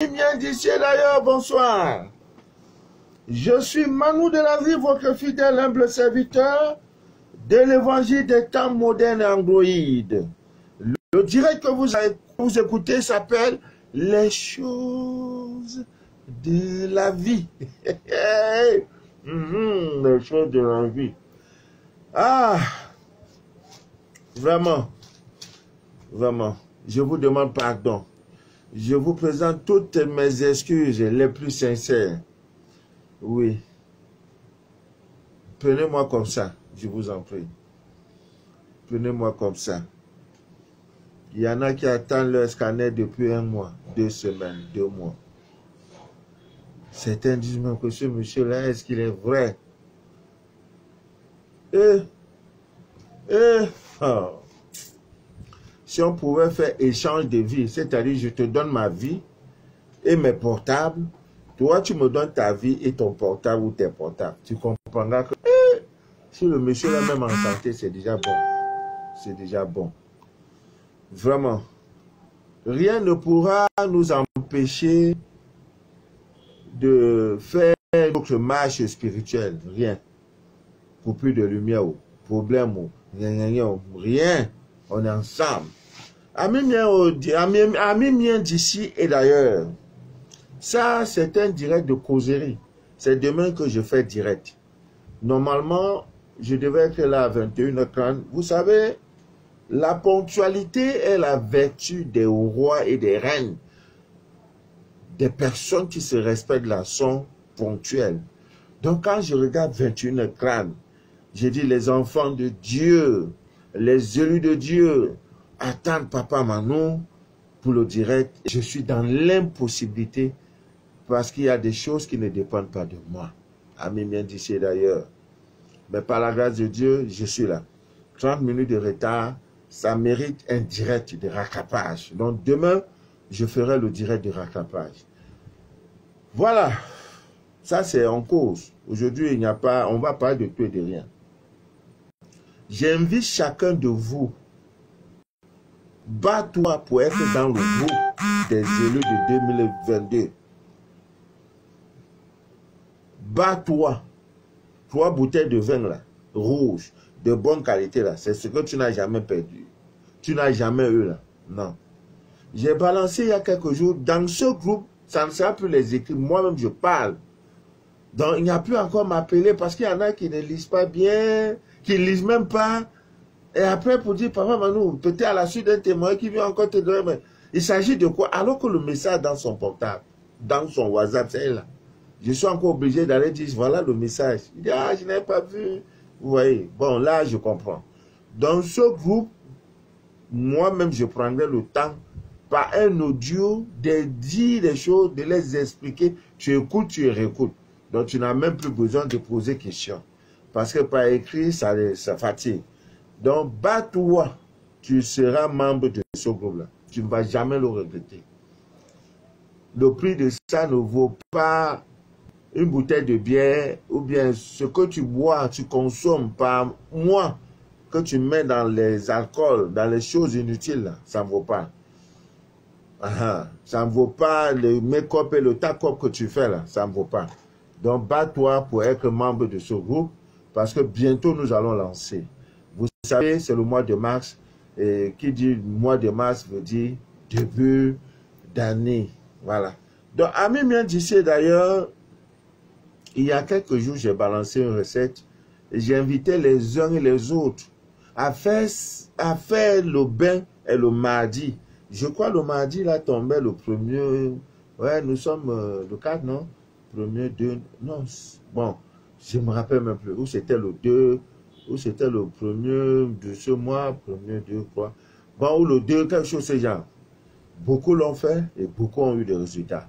Bien d'ici d'ailleurs, bonsoir. Je suis Manou de la vie, votre fidèle humble serviteur de l'évangile des temps modernes Android. Le direct que vous écoutez s'appelle Les choses de la vie. Les choses de la vie. Ah, vraiment, je vous demande pardon. Je vous présente toutes mes excuses les plus sincères. Oui. Prenez-moi comme ça, je vous en prie. Prenez-moi comme ça. Il y en a qui attendent leur scanner depuis 1 mois, 2 semaines, 2 mois. Certains disent même que ce monsieur-là, est-ce qu'il est vrai? Oh. Si on pouvait faire échange de vie, c'est-à-dire je te donne ma vie et mes portables, toi tu me donnes ta vie et ton portable ou tes portables. Tu comprendras que si le monsieur est même en santé, c'est déjà bon. C'est déjà bon. Vraiment. Rien ne pourra nous empêcher de faire notre marche spirituelle. Rien. Pour plus de lumière, problème, rien. On est ensemble. Amis miens d'ici et d'ailleurs. Ça, c'est un direct de causerie. C'est demain que je fais direct. Normalement, je devais être là à 21h30. Vous savez, la ponctualité est la vertu des rois et des reines. Des personnes qui se respectent là sont ponctuelles. Donc, quand je regarde 21h30, je dis les enfants de Dieu, les élus de Dieu, attendent Papa Manou pour le direct. Je suis dans l'impossibilité parce qu'il y a des choses qui ne dépendent pas de moi. Amis bien d'ici d'ailleurs. Mais par la grâce de Dieu, je suis là. 30 minutes de retard, ça mérite un direct de rattrapage. Donc demain, je ferai le direct de rattrapage. Voilà. Ça, c'est en cause. Aujourd'hui, il n'y a pas, on va parler de tout et de rien. J'invite chacun de vous, bats-toi pour être dans le groupe des élus de 2022. Bats-toi. 3 bouteilles de vin là, rouge, de bonne qualité là, c'est ce que tu n'as jamais perdu. Tu n'as jamais eu là. Non. J'ai balancé il y a quelques jours, dans ce groupe, ça ne sera plus les écrits, moi-même je parle. Donc il n'y a plus encore m'appeler parce qu'il y en a qui ne lisent pas bien, qui ne lisent même pas. Et après pour dire, Papa Manou, peut-être à la suite d'un témoin qui vient encore te donner, mais il s'agit de quoi? Alors que le message dans son portable, dans son WhatsApp, c'est là. Je suis encore obligé d'aller dire, voilà le message. Il dit, ah, je n'ai pas vu. Vous voyez, bon, là, je comprends. Dans ce groupe, moi-même, je prendrai le temps, par un audio, de dire les choses, de les expliquer. Tu écoutes, tu réécoutes. Donc, tu n'as même plus besoin de poser question. Parce que par écrit, ça fatigue. Donc, bats-toi. Tu seras membre de ce groupe-là. Tu ne vas jamais le regretter. Le prix de ça ne vaut pas une bouteille de bière ou bien ce que tu bois, tu consommes par mois, que tu mets dans les alcools, dans les choses inutiles, là, ça ne vaut pas. Ça ne vaut pas le make-up et le tac-up que tu fais là, ça ne vaut pas. Donc bats-toi pour être membre de ce groupe parce que bientôt nous allons lancer. Vous savez, c'est le mois de mars et qui dit mois de mars veut dire début d'année. Voilà. Donc amis miens d'ici d'ailleurs, il y a quelques jours, j'ai balancé une recette et j'ai invité les uns et les autres à faire le bain et le mardi. Je crois le mardi, là, tombait le premier. Ouais, nous sommes le 4, non? Premier, 2, non. Bon, je ne me rappelle même plus. Ou c'était le 2, ou c'était le premier de ce mois, premier, 2, 3. Bon, ou le 2, quelque chose de ce genre. Beaucoup l'ont fait et beaucoup ont eu des résultats.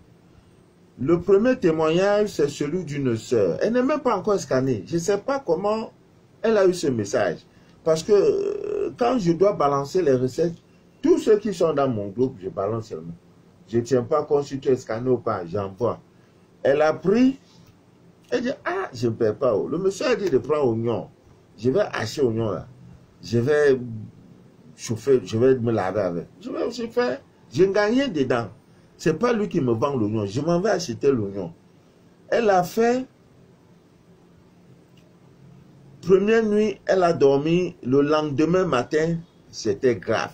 Le premier témoignage, c'est celui d'une sœur. Elle n'est même pas encore scannée. Je ne sais pas comment elle a eu ce message. Parce que quand je dois balancer les recettes, tous ceux qui sont dans mon groupe, je balance seulement. Je ne tiens pas compte si tu es scanné ou pas, j'envoie. Elle a pris, elle dit, ah, je ne perds pas. Le monsieur a dit de prendre oignon. Je vais hacher oignon là. Je vais chauffer, je vais me laver avec. Je vais aussi faire, je ne gagne rien dedans. C'est pas lui qui me vend l'oignon. Je m'en vais acheter l'oignon. Elle a fait... Première nuit, elle a dormi. Le lendemain matin, c'était grave.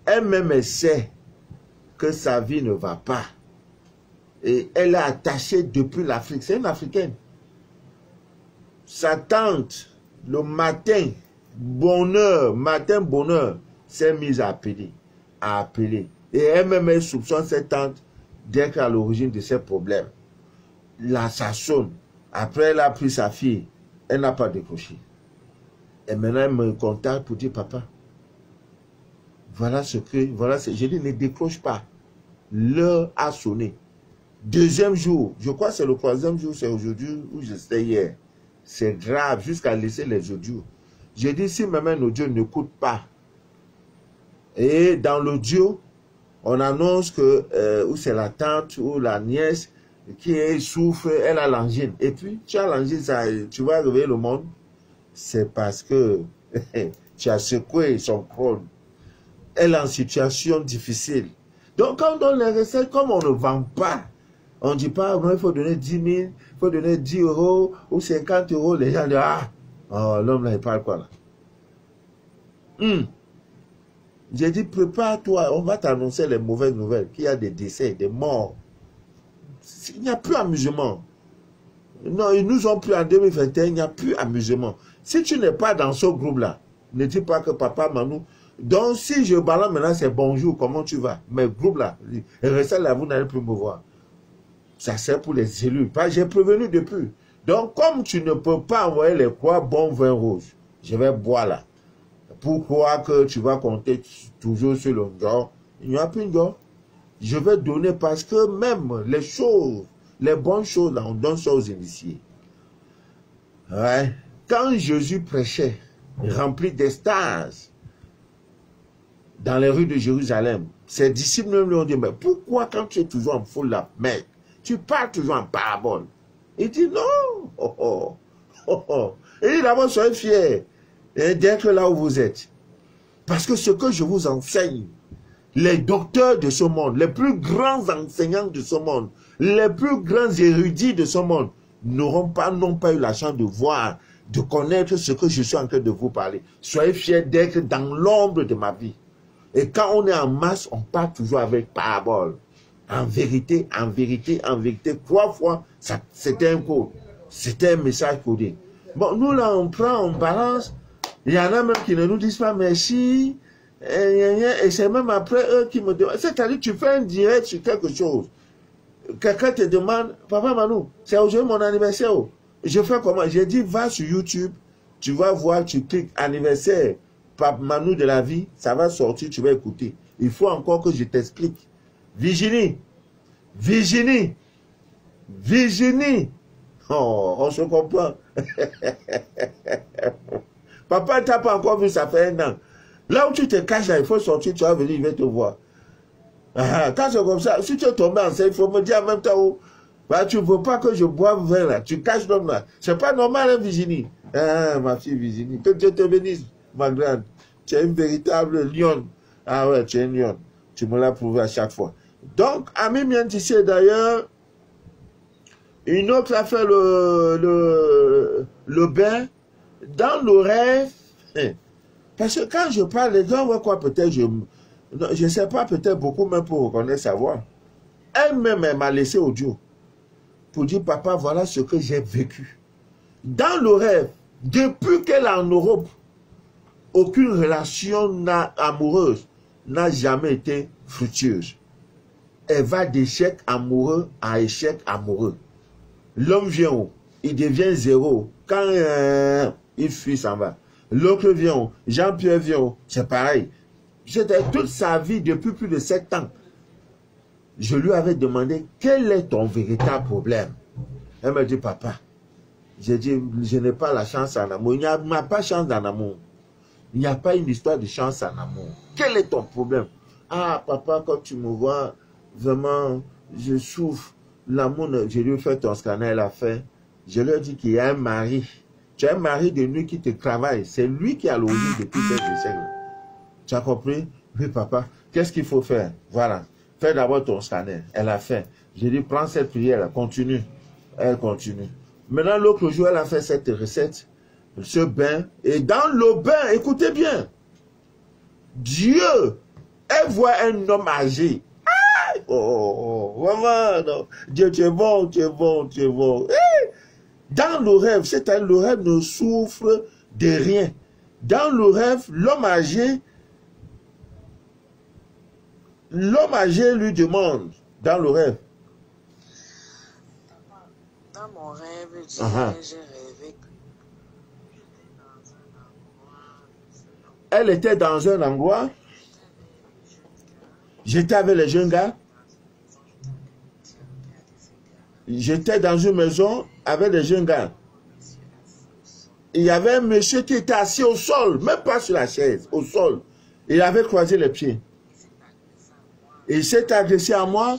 Elle-même, elle sait que sa vie ne va pas. Et elle est attachée depuis l'Afrique. C'est une Africaine. Sa tante, le matin, bonheur, s'est mise à appeler. Et elle-même, elle soupçonne cette tante d'être à l'origine de ces problèmes. Là, ça sonne. Après, elle a pris sa fille. Elle n'a pas décroché. Et maintenant, elle me contacte pour dire, papa, voilà ce que, j'ai dit, ne décroche pas. L'heure a sonné. Deuxième jour, je crois que c'est le troisième jour, c'est aujourd'hui où j'étais hier. C'est grave, jusqu'à laisser les audios. J'ai dit, si même un audio n'écoute pas, et dans l'audio, on annonce que ou c'est la tante ou la nièce qui souffre, elle a l'angine. Et puis, tu as l'angine, tu vas réveiller le monde. C'est parce que tu as secoué son crâne. Elle est en situation difficile. Donc, quand on donne les recettes, comme on ne vend pas, on ne dit pas, il faut donner 10 000, il faut donner 10 euros ou 50 euros. Les gens disent, ah, oh, l'homme là, il parle quoi là? J'ai dit, prépare-toi, on va t'annoncer les mauvaises nouvelles, qu'il y a des décès, des morts. Il n'y a plus amusement. Non, ils nous ont pris en 2021, il n'y a plus amusement. Si tu n'es pas dans ce groupe-là, ne dis pas que papa Manou. Donc, si je balance maintenant, c'est bonjour, comment tu vas? Mais groupe-là, restez là, vous n'allez plus me voir. Ça sert pour les élus. J'ai prévenu depuis. Donc, comme tu ne peux pas envoyer les croix bon vin rouge, je vais boire là. Pour croire que tu vas compter toujours sur le gars, il n'y a plus de gars. Je vais donner parce que même les choses, les bonnes choses, là, on donne ça aux initiés. Ouais. Quand Jésus prêchait, rempli d'extase, dans les rues de Jérusalem, ses disciples lui ont dit, mais pourquoi quand tu es toujours en foule là, mec, tu parles toujours en parabole? Il dit non. Il dit d'abord, soyez fiers d'être là où vous êtes. Parce que ce que je vous enseigne, les docteurs de ce monde, les plus grands enseignants de ce monde, les plus grands érudits de ce monde, n'ont pas eu la chance de voir, de connaître ce que je suis en train de vous parler. Soyez fiers d'être dans l'ombre de ma vie. Et quand on est en masse, on parle toujours avec parabole. En vérité, en vérité, en vérité. 3 fois, c'était un code. C'était un message codé. Bon, nous là, on prend, on balance. Il y en a même qui ne nous disent pas merci. Et c'est même après eux qui me demandent. C'est-à-dire, tu fais un direct sur quelque chose. Quelqu'un te demande, papa Manou, c'est aujourd'hui mon anniversaire. Je fais comment? J'ai dit, va sur YouTube, tu vas voir, tu cliques anniversaire, Papa Manou de la vie, ça va sortir, tu vas écouter. Il faut encore que je t'explique. Virginie, Virginie, Virginie. Oh, on se comprend. Papa t'a pas encore vu, ça fait 1 an. Là où tu te caches, là, il faut sortir, tu vas venir, il va te voir. Ah, quand c'est comme ça, si tu es tombé enceinte, il faut me dire en même temps, oh, bah, tu ne veux pas que je boive vin là, tu caches l'homme là. C'est pas normal, hein, Virginie. Ah, ma fille Virginie, que Dieu te bénisse, ma grande. Tu es une véritable lionne. Ah ouais, tu es une lionne. Tu me l'as prouvé à chaque fois. Donc, Ami Mientissier d'ailleurs, une autre a fait le bain dans le rêve. Parce que quand je parle, les gens voient quoi, peut-être je ne sais pas, peut-être beaucoup même pour reconnaître sa voix. Elle-même, elle m'a laissé audio pour dire, papa, voilà ce que j'ai vécu. Dans le rêve, depuis qu'elle est en Europe, aucune relation amoureuse n'a jamais été fructueuse. Elle va d'échec amoureux à échec amoureux. L'homme vient où? Il devient 0. Quand il fuit, s'en va. L'autre vient où? Jean-Pierre vient où? C'est pareil. C'était toute sa vie, depuis plus de 7 ans. Je lui avais demandé, quel est ton véritable problème? Elle m'a dit, papa, j'ai dit, je n'ai pas la chance en amour. Il n'y a pas de chance en amour. Il n'y a pas une histoire de chance en amour. Quel est ton problème? Ah, papa, quand tu me vois, vraiment, je souffre. L'amour, je lui ai fait ton scanner, elle a fait. Je lui ai dit qu'il y a un mari. Tu as un mari de nuit qui te travaille. C'est lui qui a l'origine de tout cet échec. Tu as compris? Oui, papa. Qu'est-ce qu'il faut faire? Voilà. fais d'abord ton scanner. Elle a fait. J'ai dit, prends cette prière, continue. Elle continue. Maintenant, l'autre jour, elle a fait cette recette, ce bain. Et dans le bain, écoutez bien, Dieu, elle voit un homme âgé. Vraiment, non. Dieu, tu es bon, tu es bon, tu es bon. Dans le rêve, c'est-à-dire le rêve ne souffre de rien. Dans le rêve, l'homme âgé lui demande, dans le rêve. Dans mon rêve, j'ai rêvé que elle était dans un endroit. J'étais avec les jeunes gars. J'étais dans une maison avec les jeunes gars. Il y avait un monsieur qui était assis au sol, même pas sur la chaise, au sol. Il avait croisé les pieds. Et il s'est adressé à moi.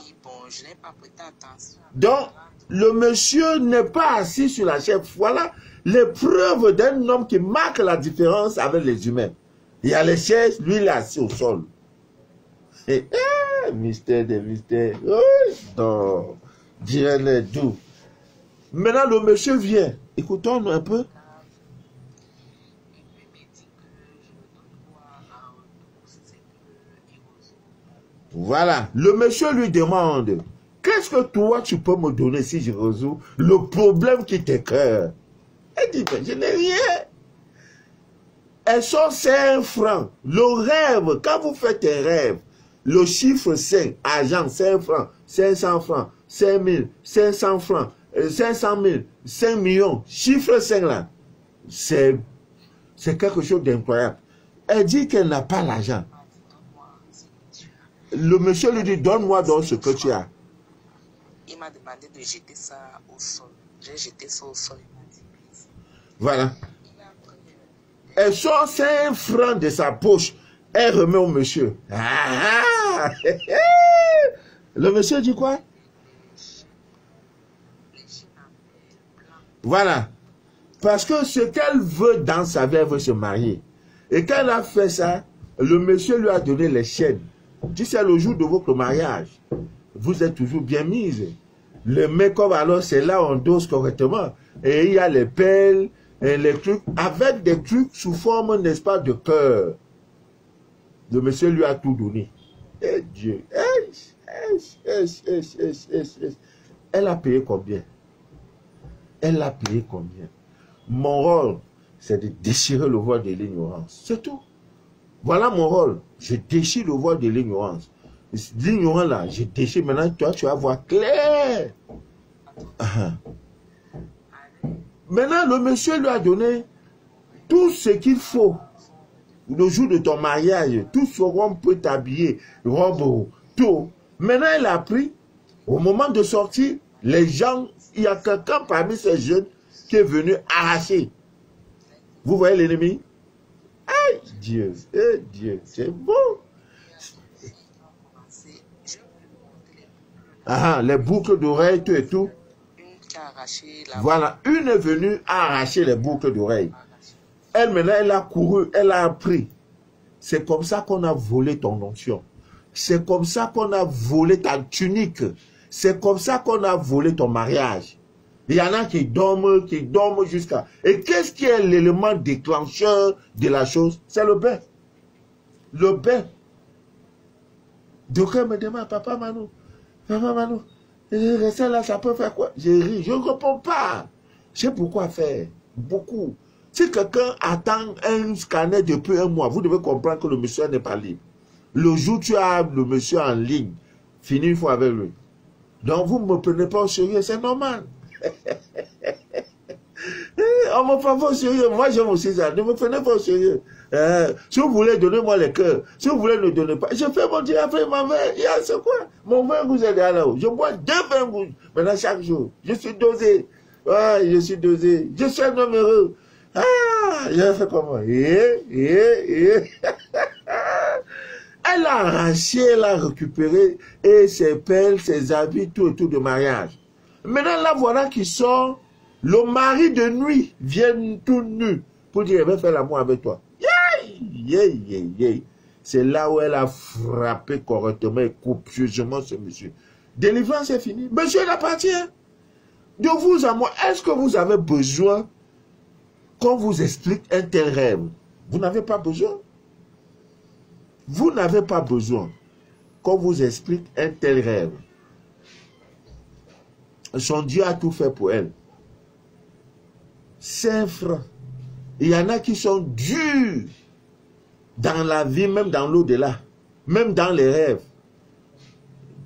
Donc, le monsieur n'est pas assis sur la chaise. Voilà les preuves d'un homme qui marque la différence avec les humains. Il y a les chaises, lui il est assis au sol. Et, mystère des mystères. Non. Dieu est doux. Maintenant, le monsieur vient. Écoutons un peu. Voilà. Le monsieur lui demande, qu'est-ce que toi tu peux me donner si je résous le problème qui t'écoeure? Elle dit, mais je n'ai rien. Elle sort 5 francs. Le rêve, quand vous faites un rêve, le chiffre 5, argent, 5 francs, 500 francs, 5 000, 500 francs, 500 000, 5 millions, chiffre 5 là, c'est quelque chose d'incroyable. Elle dit qu'elle n'a pas l'argent. Le monsieur lui dit, donne-moi donc ce que tu as. Il m'a demandé de jeter ça au sol. J'ai jeté ça au sol. Voilà. Elle sort 5 francs de sa poche. Elle remet au monsieur. Le monsieur dit quoi? Voilà. Parce que ce qu'elle veut dans sa vie, elle veut se marier. Et quand elle a fait ça, le monsieur lui a donné les chaînes. Tu sais, le jour de votre mariage, vous êtes toujours bien mise. Le make-up, alors, c'est là on dose correctement. Et il y a les pelles, et les trucs, avec des trucs sous forme, n'est-ce pas, de cœur. Le monsieur lui a tout donné. Et Dieu, elle a payé combien? Elle a payé combien? Mon rôle, c'est de déchirer le voile de l'ignorance. C'est tout. Voilà mon rôle. Je déchire le voile de l'ignorance. L'ignorant là, je déchire. Maintenant, toi, tu vas voir clair. Maintenant, le monsieur lui a donné tout ce qu'il faut. Le jour de ton mariage, tout ce qu'on peut t'habiller, robe, tout. Maintenant, il a pris, au moment de sortir, les gens, il y a quelqu'un parmi ces jeunes qui est venu arracher. Vous voyez l'ennemi? Aïe, Dieu, Dieu, c'est beau. Les boucles d'oreilles, tout et tout. Voilà, une est venue arracher les boucles d'oreilles. Elle, maintenant, elle a couru, elle a appris. C'est comme ça qu'on a volé ton onction. C'est comme ça qu'on a volé ta tunique. C'est comme ça qu'on a volé ton mariage. Il y en a qui dorment jusqu'à... Et qu'est-ce qui est l'élément déclencheur de la chose? C'est le bain. Le bain. Donc elle me demande, papa Manu, rester là, ça peut faire quoi? Je ris, je ne réponds pas. Je sais pourquoi faire. Beaucoup. Si quelqu'un attend un scanner depuis 1 mois, vous devez comprendre que le monsieur n'est pas libre. Le jour où tu as le monsieur en ligne, fini une fois avec lui. Donc vous ne me prenez pas au sérieux, c'est normal. On me prend pas au sérieux. Moi j'aime aussi ça. Ne me prenez pas au sérieux. Si vous voulez, donnez-moi les cœurs. Si vous voulez, ne donnez pas. Je fais mon Dieu, après ma verre. C'est quoi? Mon vin rouge est là-haut. Je bois 2 vins rouges. Maintenant chaque jour. Je suis dosé. Ouais, je suis dosé. Je suis un homme heureux. Je fais comment? Elle a arraché, elle a récupéré et ses pelles, ses habits, tout et tout de mariage. Maintenant, là, voilà qui sort. Le mari de nuit vient tout nu pour dire, elle va faire l'amour avec toi. C'est là où elle a frappé correctement et copieusement ce monsieur. Délivrance est finie. Monsieur, il appartient. De vous à moi, est-ce que vous avez besoin qu'on vous explique un tel rêve? Vous n'avez pas besoin. Vous n'avez pas besoin qu'on vous explique un tel rêve. Son Dieu a tout fait pour elle. C'est franc. Il y en a qui sont durs dans la vie, même dans l'au-delà, même dans les rêves.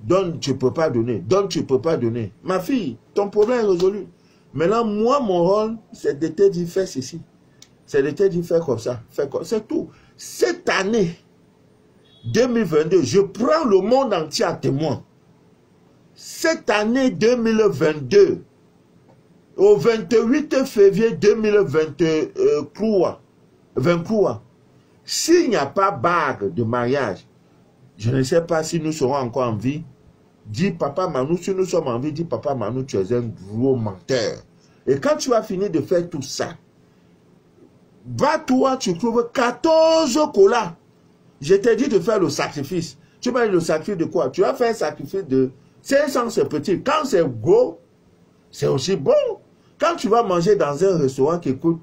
Donne, tu ne peux pas donner. Donne, tu ne peux pas donner. Ma fille, ton problème est résolu. Maintenant, moi, mon rôle, c'est de te dire, fais ceci. C'est de te dire, fais comme ça. Fais comme ça. C'est tout. Cette année 2022, je prends le monde entier à témoin. Cette année 2022, au 28 février 2023, s'il n'y a pas bague de mariage, je ne sais pas si nous serons encore en vie. Dis papa Manou, si nous sommes en vie, dis papa Manou, tu es un gros menteur. Et quand tu as fini de faire tout ça, va-toi, tu trouves 14 colas. Je t'ai dit de faire le sacrifice. Tu m'as dit le sacrifice de quoi? Tu as fait un sacrifice de 500, c'est petit. Quand c'est gros, c'est aussi bon. Quand tu vas manger dans un restaurant qui coûte,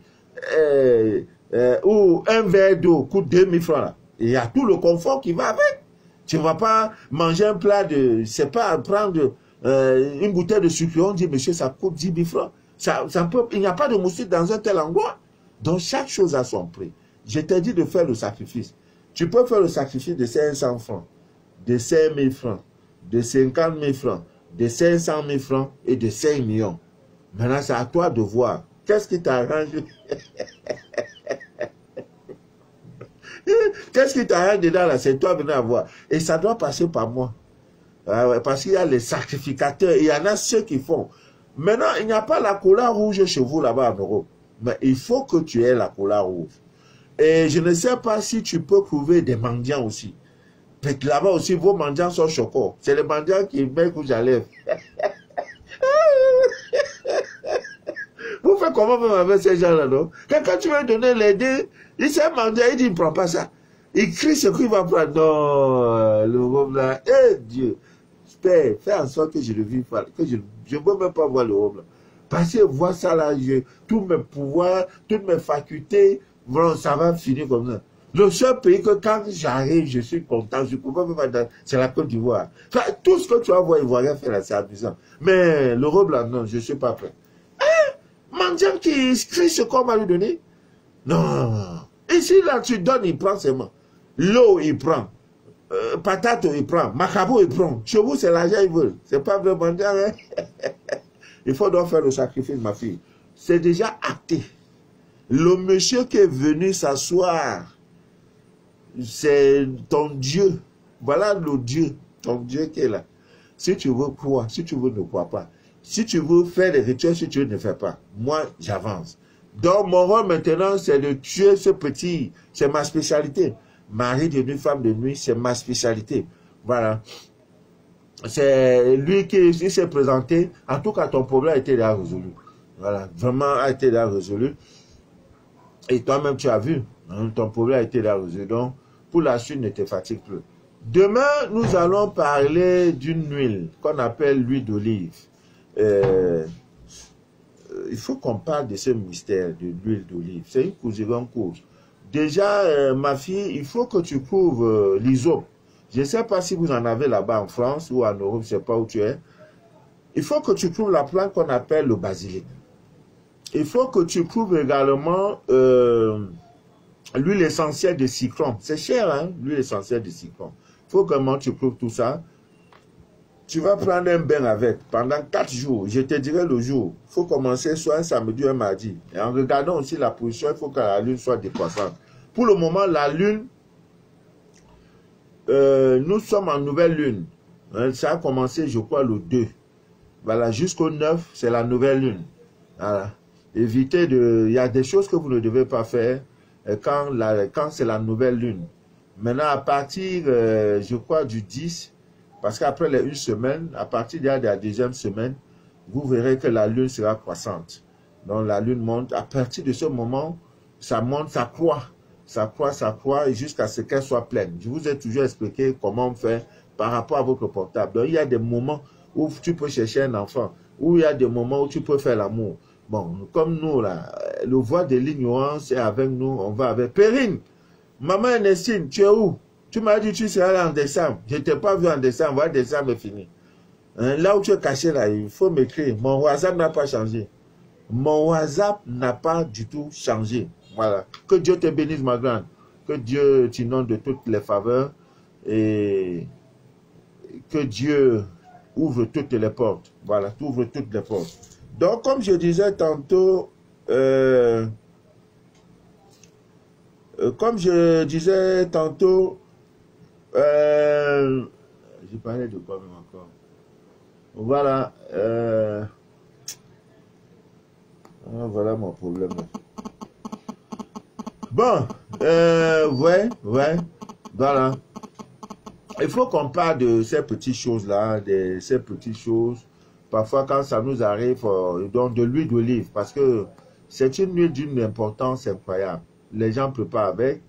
ou un verre d'eau coûte 2000 francs, là, il y a tout le confort qui va avec. Tu ne vas pas manger un plat de, c'est pas prendre une bouteille de sucre, on dit, monsieur, ça coûte 10 000 francs. Il n'y a pas de moustiques dans un tel endroit. Donc, chaque chose a son prix. Je t'ai dit de faire le sacrifice. Tu peux faire le sacrifice de 500 francs, de 5 000 francs, de 50 000 francs, de 500 000 francs et de 5 millions. Maintenant, c'est à toi de voir. Qu'est-ce qui t'arrange? Qu'est-ce qui t'arrange dedans là? C'est toi venir voir. Et ça doit passer par moi. Parce qu'il y a les sacrificateurs. Il y en a ceux qui font. Maintenant, il n'y a pas la couleur rouge chez vous là-bas en Europe. Mais il faut que tu aies la couleur rouge. Et je ne sais pas si tu peux trouver des mendiants aussi. Peut-être là-bas aussi, vos mendiants sont choquants. C'est les mendiants qui mettent rouge à lèvres. Vous faites comment même avec ces gens-là, non? Quand tu veux donner les deux, il s'est mendiant, il dit, il ne prend pas ça. Il crie ce qu'il va prendre. Non, le rhum là, Dieu. Père, fais en sorte que je le vive pas, que je ne veux même pas voir le rhum là. Parce que voir ça là, tous mes pouvoirs, toutes mes facultés, voilà, ça va finir comme ça. Le seul pays que quand j'arrive, je suis content, je ne peux pas me mettre, c'est la Côte d'Ivoire. Enfin, tout ce que tu vas voir, Ivoirien faire là, c'est amusant. Mais le rhum là, non, je ne suis pas prêt. Mendiant qui crie ce qu'on va lui donner? Non. Ici, là, tu donnes, il prend seulement. L'eau, il prend. Patate, il prend. Macabo, il prend. Chez vous, c'est l'argent, ils veulent. C'est pas vraiment mendiant, hein? Il faut donc faire le sacrifice, ma fille. C'est déjà acté. Le monsieur qui est venu s'asseoir, c'est ton Dieu. Voilà le Dieu, ton Dieu qui est là. Si tu veux croire, si tu veux ne crois pas. Si tu veux faire des rituels, si tu ne fais pas. Moi, j'avance. Donc, mon rôle maintenant, c'est de tuer ce petit. C'est ma spécialité. Mari de nuit, femme de nuit, c'est ma spécialité. Voilà. C'est lui qui s'est présenté. En tout cas, ton problème a été déjà résolu. Voilà. Vraiment a été déjà résolu. Et toi-même, tu as vu. Hein, ton problème a été déjà résolu. Donc, pour la suite, ne te fatigue plus. Demain, nous allons parler d'une huile qu'on appelle l'huile d'olive. Il faut qu'on parle de ce mystère de l'huile d'olive. C'est une cause. Déjà, ma fille, il faut que tu trouves l'hysope. Je ne sais pas si vous en avez là-bas en France ou en Europe, je ne sais pas où tu es. Il faut que tu trouves la plante qu'on appelle le basilic. Il faut que tu trouves également l'huile essentielle de citron. C'est cher, hein, l'huile essentielle de citron. Il faut vraiment que tu trouves tout ça. Tu vas prendre un bain avec pendant 4 jours. Je te dirai le jour. Il faut commencer soit un samedi ou un mardi. Et en regardant aussi la position, il faut que la lune soit décroissante. Pour le moment, la lune, nous sommes en nouvelle lune. Ça a commencé, je crois, le 2. Voilà, jusqu'au 9, c'est la nouvelle lune. Voilà. Évitez de... Il y a des choses que vous ne devez pas faire quand c'est la nouvelle lune. Maintenant, à partir, je crois, du 10, parce qu'après les 1 semaine, à partir de la deuxième semaine, vous verrez que la lune sera croissante. Donc la lune monte. À partir de ce moment, ça monte, ça croît. ça croît jusqu'à ce qu'elle soit pleine. Je vous ai toujours expliqué comment on fait par rapport à votre portable. Donc, il y a des moments où tu peux chercher un enfant, où il y a des moments où tu peux faire l'amour. Bon, comme nous, là, le voie de l'ignorance est avec nous, on va avec. Perrine, maman Ernestine, tu es où? Tu m'as dit que tu seras là en décembre. Je ne t'ai pas vu en décembre, voilà, décembre est fini. Hein, là où tu es caché, là, il faut m'écrire. Mon WhatsApp n'a pas changé. Mon WhatsApp n'a pas du tout changé. Voilà. Que Dieu te bénisse, ma grande. Que Dieu t'inonde de toutes les faveurs. Et que Dieu ouvre toutes les portes. Voilà, ouvre toutes les portes. Donc, comme je disais tantôt, j'ai parlé de quoi même encore? Voilà. Voilà mon problème. Bon, ouais, voilà. Il faut qu'on parle de ces petites choses-là, de ces petites choses. Parfois, quand ça nous arrive, donc de l'huile d'olive, parce que c'est une huile d'une importance incroyable. Les gens ne peuvent pas avec.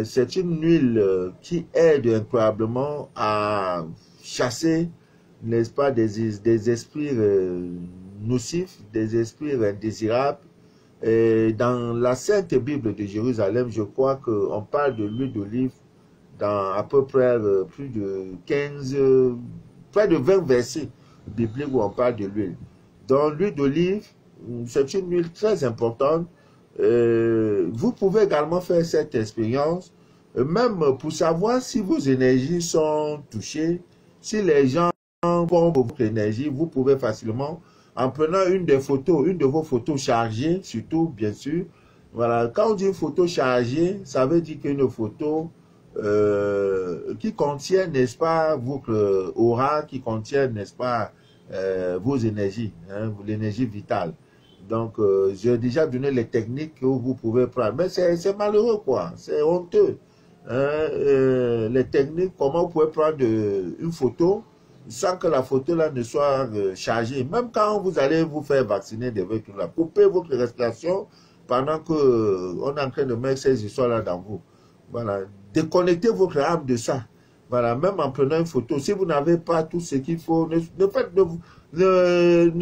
C'est une huile qui aide incroyablement à chasser, n'est-ce pas, des esprits nocifs, des esprits indésirables. Et dans la Sainte Bible de Jérusalem, je crois qu'on parle de l'huile d'olive dans à peu près plus de 15, près de 20 versets bibliques où on parle de l'huile. Donc l'huile d'olive, c'est une huile très importante. Vous pouvez également faire cette expérience, même pour savoir si vos énergies sont touchées, si les gens pompent votre énergie, vous pouvez facilement, en prenant une de vos photos chargées, surtout, bien sûr. Voilà, quand on dit photo chargée, ça veut dire qu'une photo qui contient, n'est-ce pas, votre aura, qui contient, n'est-ce pas, vos énergies, hein, l'énergie vitale. Donc, j'ai déjà donné les techniques que vous pouvez prendre. Mais c'est malheureux, quoi. C'est honteux. Hein, les techniques, comment vous pouvez prendre une photo sans que la photo là ne soit chargée. Même quand vous allez vous faire vacciner des véhicules là, coupez votre respiration pendant que on est en train de mettre ces histoires-là dans vous. Voilà. Déconnectez votre âme de ça. Voilà. Même en prenant une photo, si vous n'avez pas tout ce qu'il faut, ne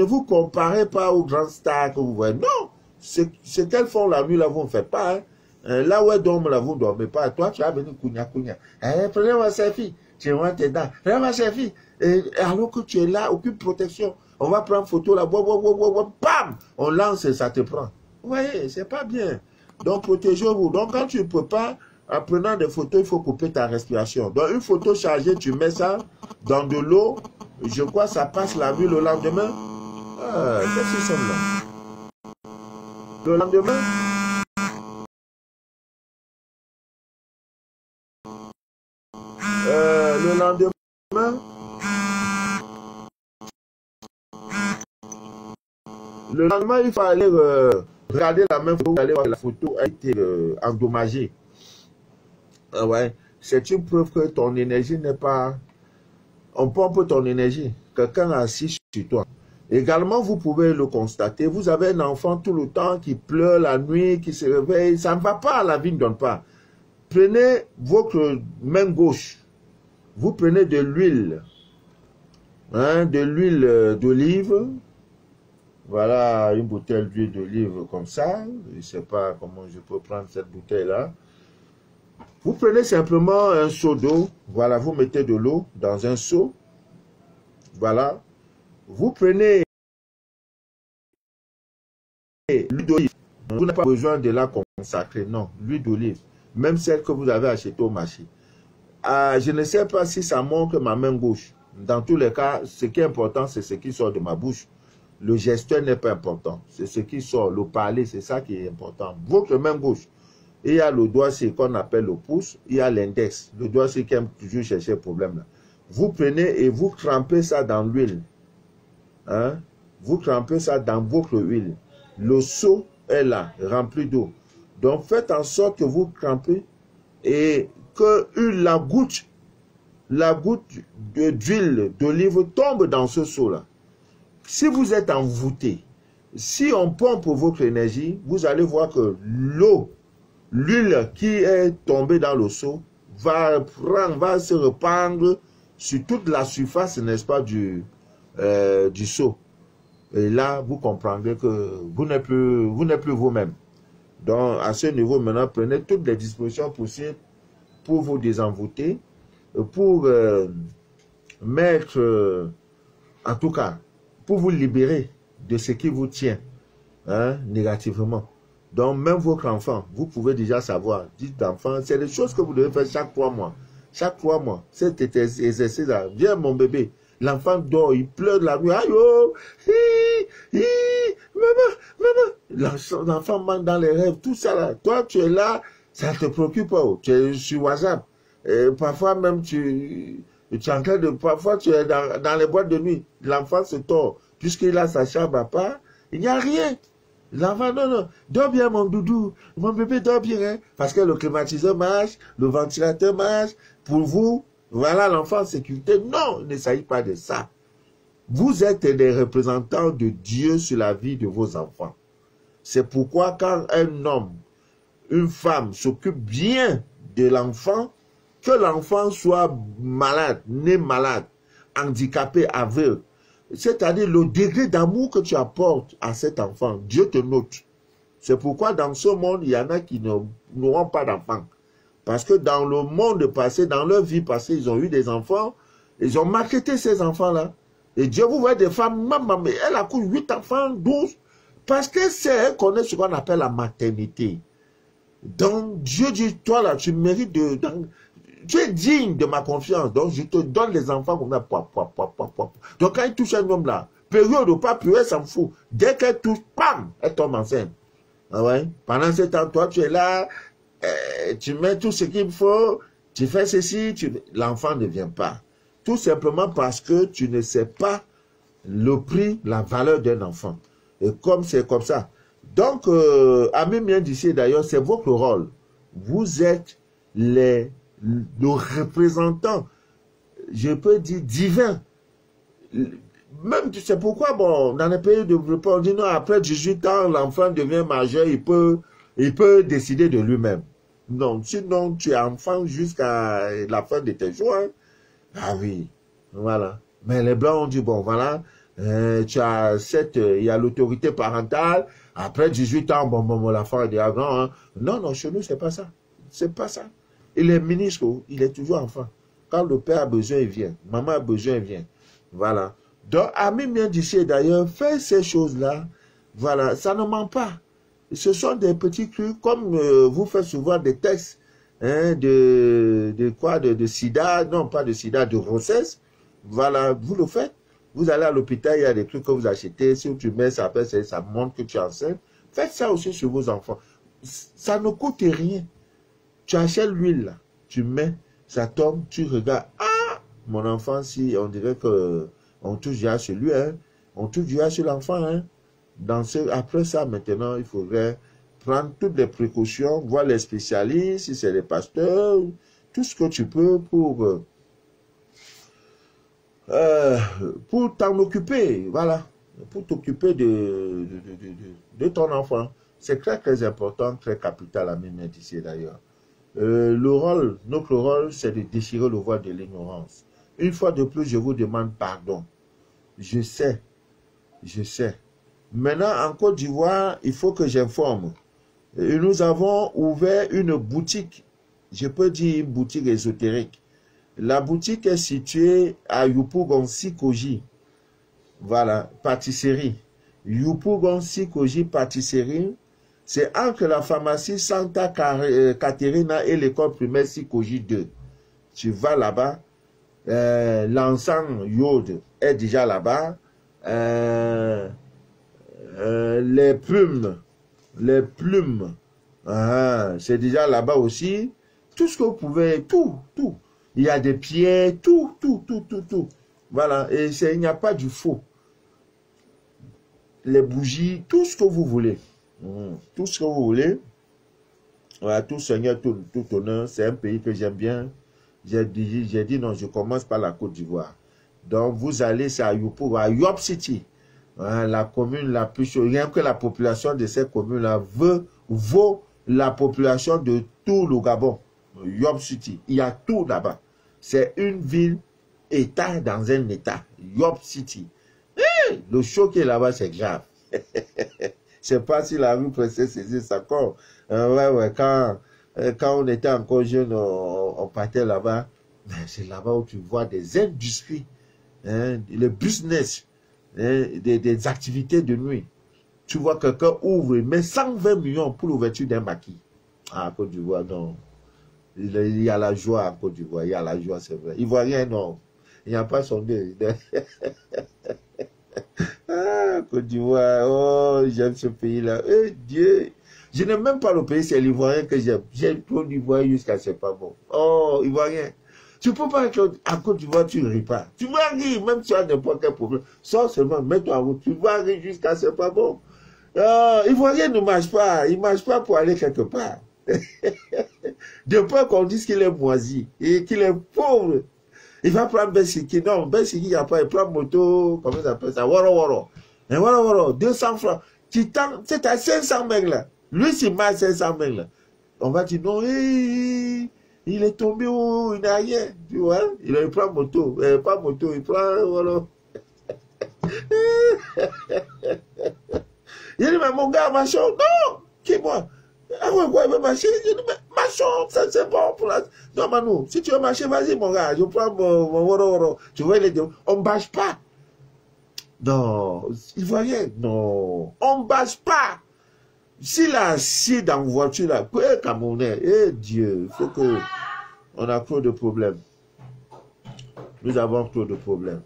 vous comparez pas aux grandes stars que vous voyez. Non. Ce qu'elles font la nuit là, vous ne faites pas. Hein. Là où elles dorment là, vous ne dormez pas. Toi, tu as venu kounya. Prenez ma selfie. Tu vois tes dents. Prenez ma selfie. Et alors que tu es là, aucune protection. On va prendre photo là, bam, on lance et ça te prend. Vous voyez, c'est pas bien. Donc, protégez-vous. Donc, quand tu ne peux pas, en prenant des photos, il faut couper ta respiration. Donc, une photo chargée, tu mets ça dans de l'eau. Je crois que ça passe la vue le lendemain. Qu'est-ce qu'ils sont là? Le lendemain? Le lendemain? Le lendemain, il faut aller regarder la même photo, aller voir que la photo a été endommagée. Ouais. C'est une preuve que ton énergie n'est pas... On pompe ton énergie. Quelqu'un est assis sur toi. Également, vous pouvez le constater. Vous avez un enfant tout le temps qui pleure la nuit, qui se réveille. Ça ne va pas, la vie ne donne pas. Prenez votre main gauche. Vous prenez de l'huile. Hein, de l'huile d'olive. Voilà une bouteille d'huile d'olive comme ça. Je ne sais pas comment je peux prendre cette bouteille-là. Vous prenez simplement un seau d'eau. Voilà, vous mettez de l'eau dans un seau. Voilà. Vous prenez l'huile d'olive. Vous n'avez pas besoin de la consacrer. Non, l'huile d'olive. Même celle que vous avez achetée au marché. Je ne sais pas si ça manque ma main gauche. Dans tous les cas, ce qui est important, c'est ce qui sort de ma bouche. Le gesteur n'est pas important. C'est ce qui sort. Le parler, c'est ça qui est important. Votre main gauche. Il y a le doigt, c'est qu'on appelle le pouce. Il y a l'index. Le doigt, c'est qui aime toujours chercher le problème. Là. Vous prenez et vous trempez ça dans l'huile. Hein? Vous trempez ça dans votre huile. Le seau est là, rempli d'eau. Donc, faites en sorte que vous trempez et que la goutte d'huile d'olive tombe dans ce seau-là. Si vous êtes envoûté, si on pompe votre énergie, vous allez voir que l'eau l'huile qui est tombée dans le seau va se répandre sur toute la surface, n'est-ce pas, du seau. Et là, vous comprendrez que vous n'êtes plus vous-même. Donc, à ce niveau, maintenant, prenez toutes les dispositions possibles pour vous désenvoûter, pour mettre, en tout cas, pour vous libérer de ce qui vous tient négativement. Donc, même votre enfant, vous pouvez déjà savoir, dites d'enfant, c'est des choses que vous devez faire chaque 3 mois. Chaque 3 mois, cet exercice-là, viens mon bébé, l'enfant dort, il pleure de la nuit, aïe oh, maman, l'enfant manque dans les rêves, tout ça là. Toi, tu es là, ça te préoccupe pas, tu es sur WhatsApp. Et parfois même, tu es en train de, parfois tu es dans les boîtes de nuit, l'enfant se tord, puisqu'il a sa chambre à part, il n'y a rien. L'enfant, non, dors bien mon doudou, mon bébé dort bien, hein, parce que le climatiseur marche, le ventilateur marche, pour vous, voilà l'enfant en sécurité. Non, il ne s'agit pas de ça. Vous êtes des représentants de Dieu sur la vie de vos enfants. C'est pourquoi quand un homme, une femme s'occupe bien de l'enfant, que l'enfant soit malade, né malade, handicapé, aveugle, c'est-à-dire le degré d'amour que tu apportes à cet enfant, Dieu te note. C'est pourquoi dans ce monde, il y en a qui n'auront pas d'enfants. Parce que dans le monde passé, dans leur vie passée, ils ont eu des enfants, ils ont marketé ces enfants-là. Et Dieu vous voit des femmes, maman, mais elle accouche 8 enfants, 12, parce que elle connaît ce qu'on appelle la maternité. Donc Dieu dit, toi là, tu mérites tu es digne de ma confiance, donc je te donne les enfants comme ça. Donc quand il touche un homme là, période ou pas période, elle s'en fout. Dès qu'elle touche, pam, elle tombe enceinte. Ah ouais? Pendant ce temps, toi tu es là, tu mets tout ce qu'il faut, tu fais ceci, l'enfant ne vient pas. Tout simplement parce que tu ne sais pas le prix, la valeur d'un enfant. Et comme c'est comme ça. Donc, Amis bien d'ici d'ailleurs, c'est votre rôle. Vous êtes le représentant, je peux dire, divin. Même, tu sais pourquoi, bon, dans les pays développés, on dit non, après 18 ans, l'enfant devient majeur, il peut décider de lui-même. Non, sinon, tu es enfant jusqu'à la fin de tes jours. Hein. Ah oui, voilà. Mais les Blancs ont dit, bon, voilà, tu as il y a l'autorité parentale, après 18 ans, bon, l'enfant est déjà grand. Hein. Non, chez nous, c'est pas ça. C'est pas ça. Il est ministre, il est toujours enfant. Quand le père a besoin, il vient. Maman a besoin, il vient. Voilà. Donc, Amis bien d'ici, d'ailleurs, fait ces choses-là. Voilà, ça ne ment pas. Ce sont des petits trucs, comme vous faites souvent des textes hein, de sida, non pas de sida, de grossesse. Voilà, vous le faites. Vous allez à l'hôpital, il y a des trucs que vous achetez. Si tu mets ça, ça montre que tu es enceinte. Faites ça aussi sur vos enfants. Ça ne coûte rien. Tu achètes l'huile, là, tu mets, ça tombe, tu regardes. Ah, mon enfant, si on dirait que on touche déjà sur lui, hein, on touche déjà sur l'enfant. Hein. Après ça, maintenant, il faudrait prendre toutes les précautions, voir les spécialistes, si c'est les pasteurs, tout ce que tu peux pour t'en occuper, voilà, pour t'occuper de ton enfant. C'est très, très important, très capital à même ici d'ailleurs. Notre rôle, c'est de déchirer le voile de l'ignorance. Une fois de plus, je vous demande pardon. Je sais. Maintenant, en Côte d'Ivoire, il faut que j'informe. Nous avons ouvert une boutique, je peux dire une boutique ésotérique. La boutique est située à Yopougon Sikoji. Voilà, pâtisserie. Yopougon Sikoji pâtisserie. C'est entre la pharmacie Santa Caterina et l'école primaire Sikoji 2. Tu vas là-bas. L'encens Yod est déjà là-bas. Les plumes, c'est déjà là-bas aussi. Tout ce que vous pouvez, tout. Il y a des pierres, tout. Voilà, et il n'y a pas du faux. Les bougies, tout ce que vous voulez. Tout ce que vous voulez. Voilà, tout Seigneur, tout honneur. C'est un pays que j'aime bien. J'ai dit non, je commence par la Côte d'Ivoire. Donc, vous allez, c'est à Yop City. La commune la plus chaude. Rien que la population de cette commune-là vaut la population de tout le Gabon, Yobe City. Il y a tout là-bas. C'est une ville-État dans un État. Yobe City. Hey, le choc qui est là-bas, c'est grave. Je ne sais pas si la rue Princesse c'est encore. Ouais, quand on était encore jeune, on partait là-bas. C'est là-bas où tu vois des industries, hein, le business, hein, des activités de nuit. Tu vois quelqu'un ouvre, mais 120 millions pour l'ouverture d'un maquis. Ah, Côte d'Ivoire, non. Il y a la joie à Côte d'Ivoire, il y a la joie, c'est vrai. Ivoirien, non. Il n'y a pas son nez. Ah, Côte d'Ivoire, oh, j'aime ce pays-là. Eh, Dieu. Je n'aime même pas le pays, c'est l'Ivoirien que j'aime. J'aime trop l'Ivoire jusqu'à c'est pas bon. Oh, Ivoirien. Tu ne peux pas être à Côte d'Ivoire, tu ne ris pas. Tu vas rire, même si tu as n'importe quel problème. Sors seulement, mets-toi en route. Tu vas rire jusqu'à c'est pas bon. Ivoirien ne marche pas. Il ne marche pas pour aller quelque part. De peur qu'on dise qu'il est moisi et qu'il est pauvre. Il va prendre Bensiki. Non, Bensiki, il n'y a pas. Il prend moto, comment ça s'appelle ça? Woro Woro. Et Woro Woro, 200 francs. C'est à 500 mecs là. Lui, c'est mal 500 mecs là. On va dire non, il est tombé où il n'a rien. Tu vois? Il prend moto. Pas moto, il prend Woro. Il dit, mais mon gars, machin, non, qui moi? Ah ouais, il veut marcher. Il dit, mais machin, ça c'est bon pour la. Non, Manu, si tu veux marcher, vas-y, mon gars, je prends mon Woro. Tu vois, on ne bâche pas. Non, il voit rien. Non, on ne bâche pas. S'il a assis dans la voiture, là, Camerounais, Dieu, il faut que. On a trop de problèmes. Nous avons trop de problèmes.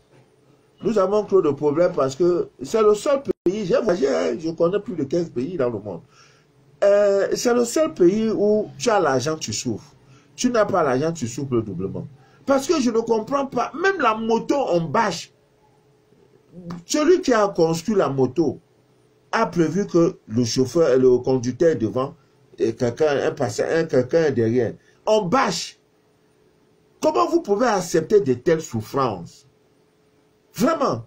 Nous avons trop de problèmes parce que c'est le seul pays, j'ai voyagé, hein, je connais plus de 15 pays dans le monde. C'est le seul pays où tu as l'argent, tu souffres. Tu n'as pas l'argent, tu souffres doublement. Parce que je ne comprends pas, même la moto, on bâche. Celui qui a construit la moto a prévu que le chauffeur, le conducteur est devant, et quelqu'un est derrière. On bâche. Comment vous pouvez accepter de telles souffrances? Vraiment.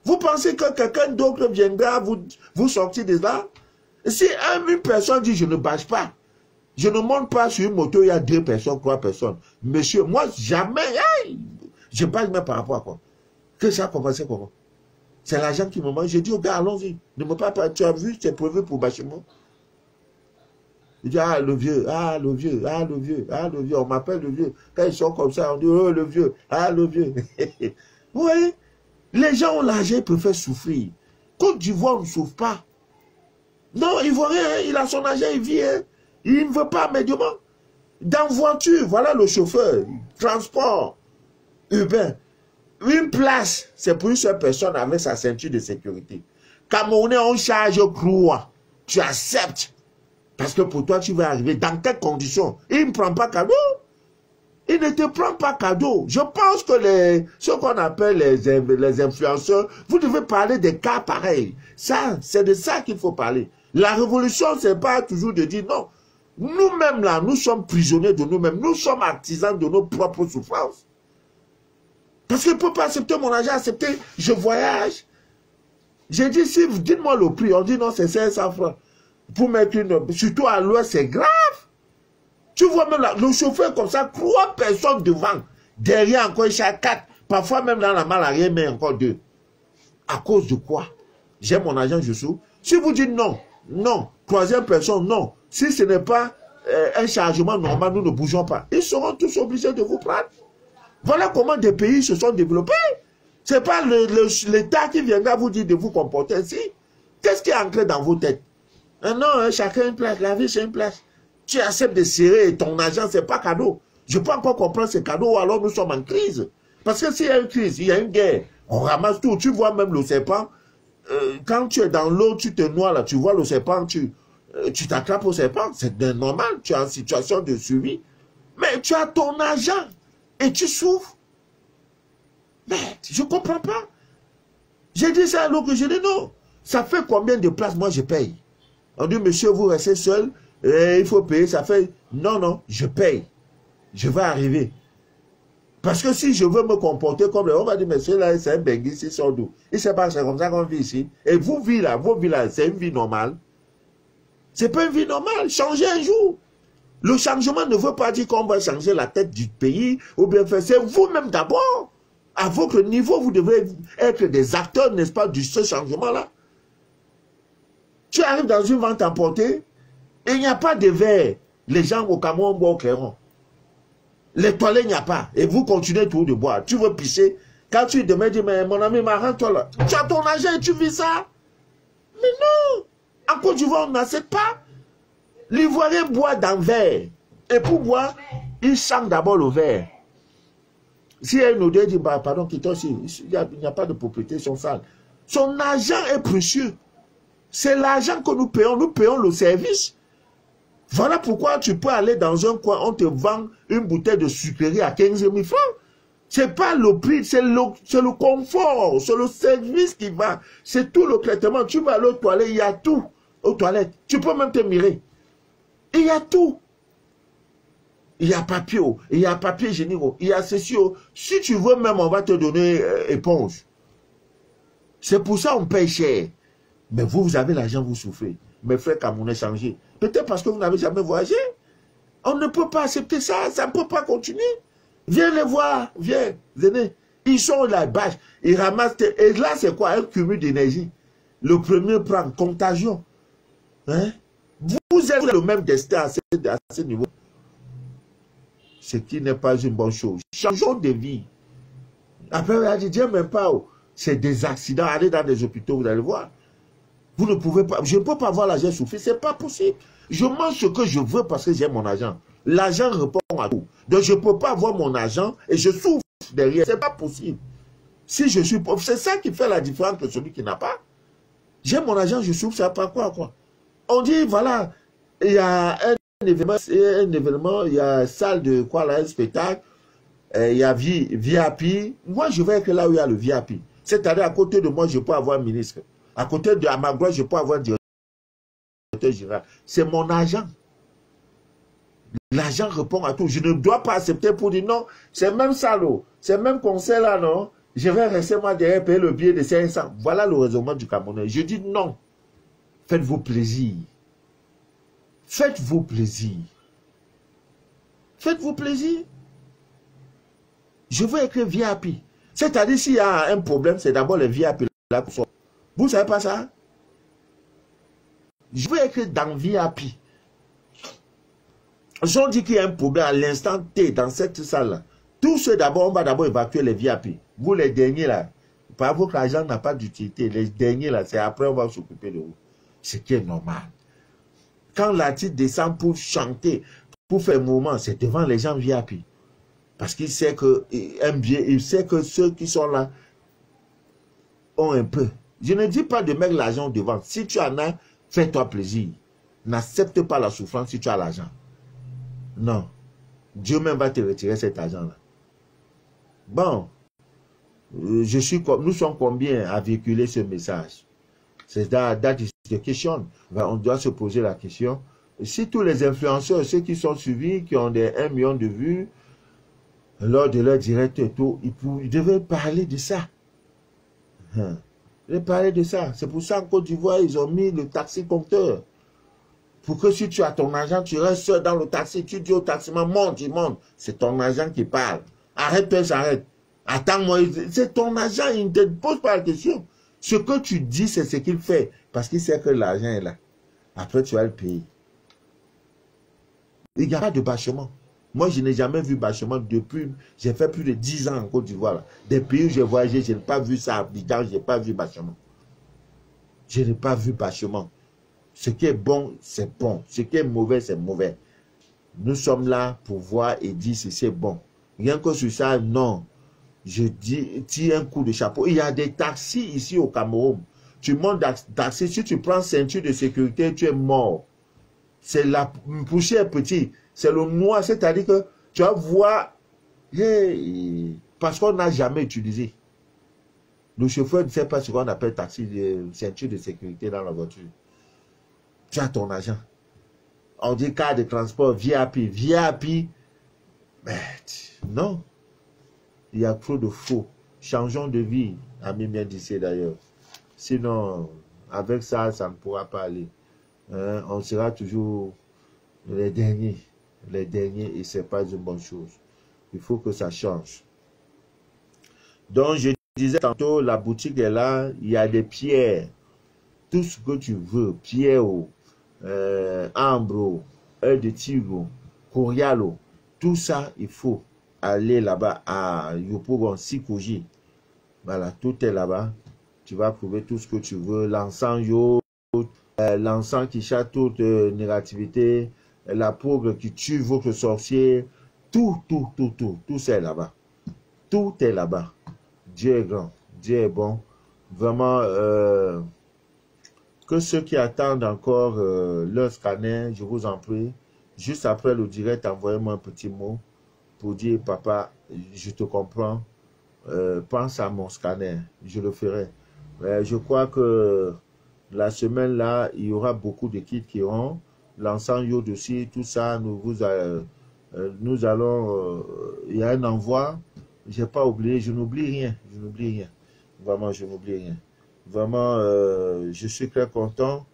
Vous pensez que quelqu'un d'autre viendra vous sortir de là? Si une personne dit je ne bâche pas, je ne monte pas sur une moto, il y a 2 personnes, 3 personnes. Monsieur, moi jamais, je bâche même par rapport à quoi? Que ça a commencé comment? C'est l'argent qui me manque. J'ai dit au gars, allons-y. Ne me parle pas. Tu as vu, c'est prévu pour bâchement. Il dit, ah, le vieux, ah, le vieux, ah, le vieux, ah, le vieux. On m'appelle le vieux. Quand ils sont comme ça, on dit, oh, le vieux, ah, le vieux. Vous voyez? Les gens ont l'argent, ils préfèrent souffrir. Côte d'Ivoire ne souffre pas. Non, il voit rien, il a son argent, il vit. Hein. Il ne veut pas médicaments. Dans voiture, voilà le chauffeur, transport, urbain. Une place, c'est pour une seule personne avec sa ceinture de sécurité. Camerounais, on charge croix. Tu acceptes. Parce que pour toi, tu vas arriver. Dans quelles conditions? Il ne prend pas cadeau. Il ne te prend pas cadeau. Je pense que ce qu'on appelle les influenceurs, vous devez parler des cas pareils. Ça, c'est de ça qu'il faut parler. La révolution, c'est pas toujours de dire non. Nous-mêmes, là, nous sommes prisonniers de nous-mêmes. Nous sommes artisans de nos propres souffrances. Parce qu'il ne peut pas accepter mon argent, accepter, je voyage. J'ai dit, si vous dites-moi le prix, on dit non, c'est 500 francs. Pour mettre une, surtout à l'ouest, c'est grave. Tu vois même là, le chauffeur comme ça, 3 personnes devant, derrière encore, il chaque 4. Parfois même dans la malle arrière, mais encore 2. À cause de quoi? J'ai mon argent, je souffre. Si vous dites non, non, 3e personne, non. Si ce n'est pas un chargement normal, nous ne bougeons pas. Ils seront tous obligés de vous prendre. Voilà comment des pays se sont développés. Ce n'est pas l'État qui viendra vous dire de vous comporter ainsi. Qu'est-ce qui est ancré dans vos têtes? Non, hein, chacun une place, la vie c'est une place. Tu acceptes de serrer ton argent, ce n'est pas cadeau. Je peux encore comprendre ces cadeaux, alors nous sommes en crise. Parce que s'il y a une crise, il y a une guerre, on ramasse tout. Tu vois même le serpent, quand tu es dans l'eau, tu te noies là, tu vois le serpent, tu t'attrapes au serpent, c'est normal, tu es en situation de survie. Mais tu as ton argent. Et tu souffres. Mais je ne comprends pas. J'ai dit ça à l'autre, j'ai dit non. Ça fait combien de places moi je paye? On dit, monsieur, vous restez seul, il faut payer, ça fait... Non, non, je paye. Je vais arriver. Parce que si je veux me comporter comme... On va dire, monsieur, là, c'est un bengue, c'est sans doute. Il ne sait pas, c'est comme ça qu'on vit ici. Et vous vivez là, vos vies là, c'est une vie normale. C'est pas une vie normale. Changez un jour. Le changement ne veut pas dire qu'on va changer la tête du pays ou bien faire. C'est vous-même d'abord. À votre niveau, vous devez être des acteurs, n'est-ce pas, de ce changement-là. Tu arrives dans une vente à porter et il n'y a pas de verre. Les gens au Cameroun boivent au clairon. Les toilettes, il n'y a pas. Et vous continuez toujours de boire. Tu veux pisser. Quand tu demain dis, mais mon ami, m'arrête-toi là. Tu as ton argent et tu vis ça. Mais non. En Côte d'Ivoire, on n'accepte pas. L'Ivoirien boit dans le verre. Et pour boire, il sent d'abord le verre. Si il y a une odeur, il dit, bah, pardon, quitte-toi aussi. Il n'y a pas de propriété, ils sont sales. Son argent est précieux. C'est l'argent que nous payons le service. Voilà pourquoi tu peux aller dans un coin, on te vend une bouteille de sucrerie à 15 000 francs. Ce n'est pas le prix, c'est le confort, c'est le service qui va. C'est tout le traitement. Tu vas aller aux toilettes, il y a tout aux toilettes. Tu peux même te mirer. Il y a tout. Il y a papier, il y a papier hygiénique, il y a ceci. Si tu veux même, on va te donner éponge. C'est pour ça qu'on paye cher. Mais vous avez l'argent, vous souffrez. Mes frères Camerounais, changez. Peut-être parce que vous n'avez jamais voyagé. On ne peut pas accepter ça. Ça ne peut pas continuer. Viens les voir. Viens. Venez. Ils sont là-bas. Ils ramassent. Et là, c'est quoi? Un cumul d'énergie. Le premier prend contagion. Hein? Vous êtes le même destin à ce niveau. Ce qui n'est pas une bonne chose. Changeons de vie. Après, on a dit, Dieu même pas. C'est des accidents. Allez dans des hôpitaux, vous allez voir. Vous ne pouvez pas, je ne peux pas voir l'argent souffrir, ce n'est pas possible. Je mange ce que je veux parce que j'ai mon argent. L'argent répond à tout. Donc je ne peux pas avoir mon argent et je souffre derrière. Ce n'est pas possible. Si je suis pauvre, c'est ça qui fait la différence que celui qui n'a pas. J'ai mon argent, je souffre, ça part quoi? On dit, voilà, il y a un événement, il y a salle de quoi là, un spectacle, il y a VIP. Moi, je vais être là où il y a le VIP. C'est-à-dire, à côté de moi, je peux avoir un ministre. À côté de ma droite, je peux avoir un directeur général. C'est mon argent. L'argent répond à tout. Je ne dois pas accepter pour dire non, c'est même ça, c'est même conseil là, non. Je vais rester moi derrière payer le billet de 500. Voilà le raisonnement du Camerounais. Je dis non. Faites-vous plaisir. Faites-vous plaisir. Faites-vous plaisir. Je veux écrire VIP. C'est-à-dire, s'il y a un problème, c'est d'abord les VIP là qui sont. Vous ne savez pas ça? Je veux écrire dans VIP. Si on dit qu'il y a un problème à l'instant T dans cette salle-là, tous ceux d'abord, on va d'abord évacuer les VIP. Vous les derniers là, par votre argent n'a pas d'utilité. Les derniers là, c'est après on va s'occuper de vous. Ce qui est normal. Quand l'artiste descend pour chanter, pour faire un mouvement, c'est devant les gens VIP. Parce qu'il sait que il sait que ceux qui sont là ont un peu. Je ne dis pas de mettre l'argent devant. Si tu en as, fais-toi plaisir. N'accepte pas la souffrance si tu as l'argent. Non. Dieu même va te retirer cet argent-là. Bon. Nous sommes combien à véhiculer ce message? C'est that is the question. On doit se poser la question. Si tous les influenceurs, ceux qui sont suivis, qui ont des 1 million de vues, lors de leur direct et tout, ils devaient parler de ça. Ils parler de ça. C'est pour ça qu'en Côte d'Ivoire, ils ont mis le taxi compteur. Pour que si tu as ton argent, tu restes seul dans le taxi, tu dis au taximan, monte, il monte. C'est ton argent qui parle. Arrête-toi, j'arrête. Attends-moi, c'est ton argent, il ne te pose pas la question. Ce que tu dis, c'est ce qu'il fait. Parce qu'il sait que l'argent est là. Après, tu vas le payer. Il n'y a pas de bâchement. Moi, je n'ai jamais vu bâchement depuis. J'ai fait plus de 10 ans en Côte d'Ivoire. Des pays où j'ai voyagé, je n'ai pas vu ça. Je n'ai pas vu bâchement. Je n'ai pas vu bâchement. Ce qui est bon, c'est bon. Ce qui est mauvais, c'est mauvais. Nous sommes là pour voir et dire si c'est bon. Rien que sur ça, non. Je dis, tire un coup de chapeau. Il y a des taxis ici au Cameroun. Tu montes taxi, si tu prends ceinture de sécurité, tu es mort. C'est la poussière petite. C'est le noir, c'est-à-dire que tu vas voir, parce qu'on n'a jamais utilisé. Le chauffeur ne sait pas ce qu'on appelle taxi, ceinture de sécurité dans la voiture. Tu as ton argent. On dit carte de transport, VIP. VIP, mais non. Il y a trop de faux. Changeons de vie, ami bien d'ici d'ailleurs. Sinon, avec ça, ça ne pourra pas aller. hein, on sera toujours les derniers, et c'est pas une bonne chose. Il faut que ça change. Donc, je disais tantôt, la boutique est là, il y a des pierres, tout ce que tu veux, pierre, ambre, œil de tigre, corialo, tout ça, il faut aller là-bas à Yopougon, Sikoji. Voilà, tout est là-bas. Tu vas trouver tout ce que tu veux, l'encens yo, l'encens qui chasse toute négativité, la poudre qui tue votre sorcier, tout c'est là-bas. Tout est là-bas. Dieu est grand, Dieu est bon. Vraiment, que ceux qui attendent encore leur scanner, je vous en prie, juste après le direct, envoyez-moi un petit mot pour dire, papa, je te comprends, pense à mon scanner, je le ferai. Je crois que la semaine là, il y aura beaucoup de kits qui auront l'encens yo dessus, tout ça, nous allons, il y a un envoi, j'ai pas oublié, je n'oublie rien, vraiment je n'oublie rien, vraiment je suis très content.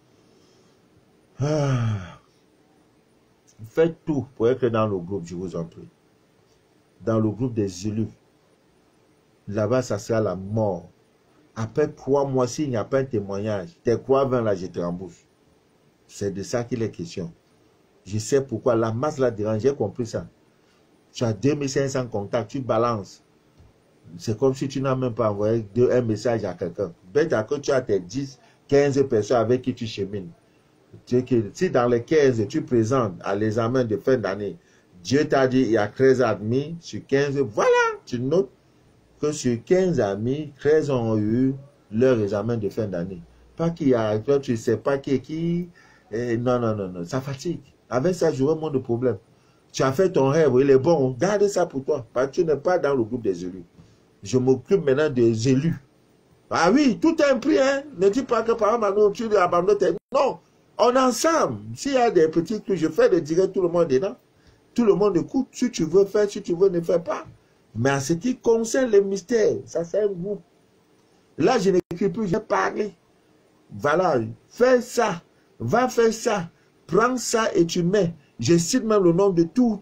Faites tout pour être dans le groupe, je vous en prie, dans le groupe des élus, là-bas ça sera la mort. Après 3 mois, s'il n'y a pas un témoignage, tes croix 20 là, je te rembourse. C'est de ça qu'il est question. Je sais pourquoi la masse la dérange, j'ai compris ça. Tu as 2500 contacts, tu balances. C'est comme si tu n'as même pas envoyé un message à quelqu'un. Bête à que tu as tes 10, 15 personnes avec qui tu chemines. Si dans les 15, tu présentes à l'examen de fin d'année, Dieu t'a dit il y a 13 admis, sur 15, voilà, tu notes que sur 15 amis, 13 ont eu leur examen de fin d'année. Pas qu'il y a, toi, tu ne sais pas qui est qui. Non, ça fatigue. Avec ça, j'aurai moins de problèmes. Tu as fait ton rêve, il est bon, garde ça pour toi. Parce que tu n'es pas dans le groupe des élus. Je m'occupe maintenant des élus. Ah oui, tout est un prix, hein. Ne dis pas que par exemple, tu abandonnes tes... Non, on est ensemble. S'il y a des petits trucs, je fais le direct, tout le monde est dedans. Tout le monde écoute. Si tu veux faire, si tu veux, ne fais pas. Mais en ce qui concerne les mystères, ça c'est un groupe. Là, je n'écris plus, j'ai parlé. Voilà, fais ça, va faire ça, prends ça et tu mets. Je cite même le nom de tout.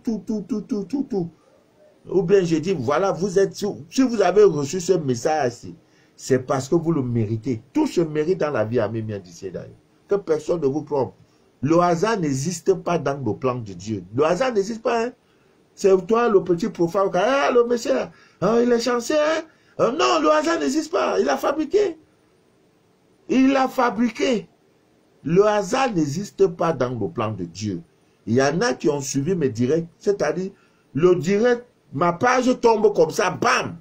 Ou bien je dis, voilà, vous êtes, si vous avez reçu ce message-ci, c'est parce que vous le méritez. Tout se mérite dans la vie à Mimien d'ici d'ailleurs. Que personne ne vous trompe. Le hasard n'existe pas dans le plan de Dieu. Le hasard n'existe pas, hein. C'est toi, le petit profane, ah, le monsieur, ah, il est chanceux, hein? Non, le hasard n'existe pas, il a fabriqué. Il l'a fabriqué. Le hasard n'existe pas dans le plan de Dieu. Il y en a qui ont suivi mes directs, c'est-à-dire, le direct, ma page tombe comme ça, bam!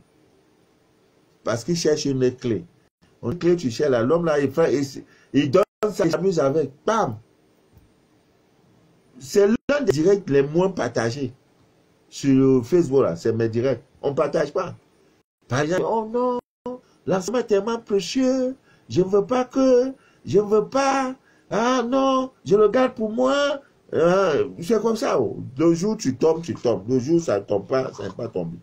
Parce qu'il cherche une clé. Une clé, tu cherches là, l'homme là, il donne ça, il s'amuse avec, bam! C'est l'un des directs les moins partagés. Sur Facebook, là, c'est mes directs. On ne partage pas. Par exemple, oh non, l'enseignement est tellement précieux. Je ne veux pas que, je ne veux pas. Ah non, je le garde pour moi. C'est comme ça. Oh. Le jour tu tombes, tu tombes. Le jour ça ne tombe pas, ça n'est pas tombé.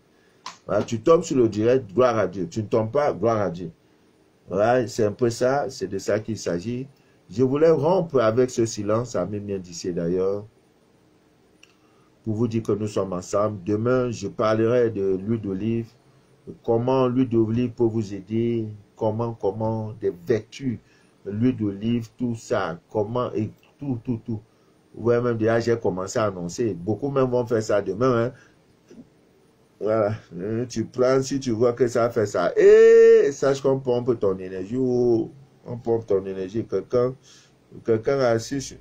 Voilà, tu tombes sur le direct, gloire à Dieu. Tu ne tombes pas, gloire à Dieu. Voilà, c'est un peu ça, c'est de ça qu'il s'agit. Je voulais rompre avec ce silence, à même bien d'ici d'ailleurs, pour vous dire que nous sommes ensemble. Demain, je parlerai de l'huile d'olive, comment l'huile d'olive peut vous aider, comment, des vertus, l'huile d'olive, tout ça, comment, et tout. Ouais, même déjà, j'ai commencé à annoncer. Beaucoup même vont faire ça demain, hein. Voilà, tu prends, si tu vois que ça fait ça, et sache qu'on pompe ton énergie, on pompe ton énergie, quelqu'un a assis.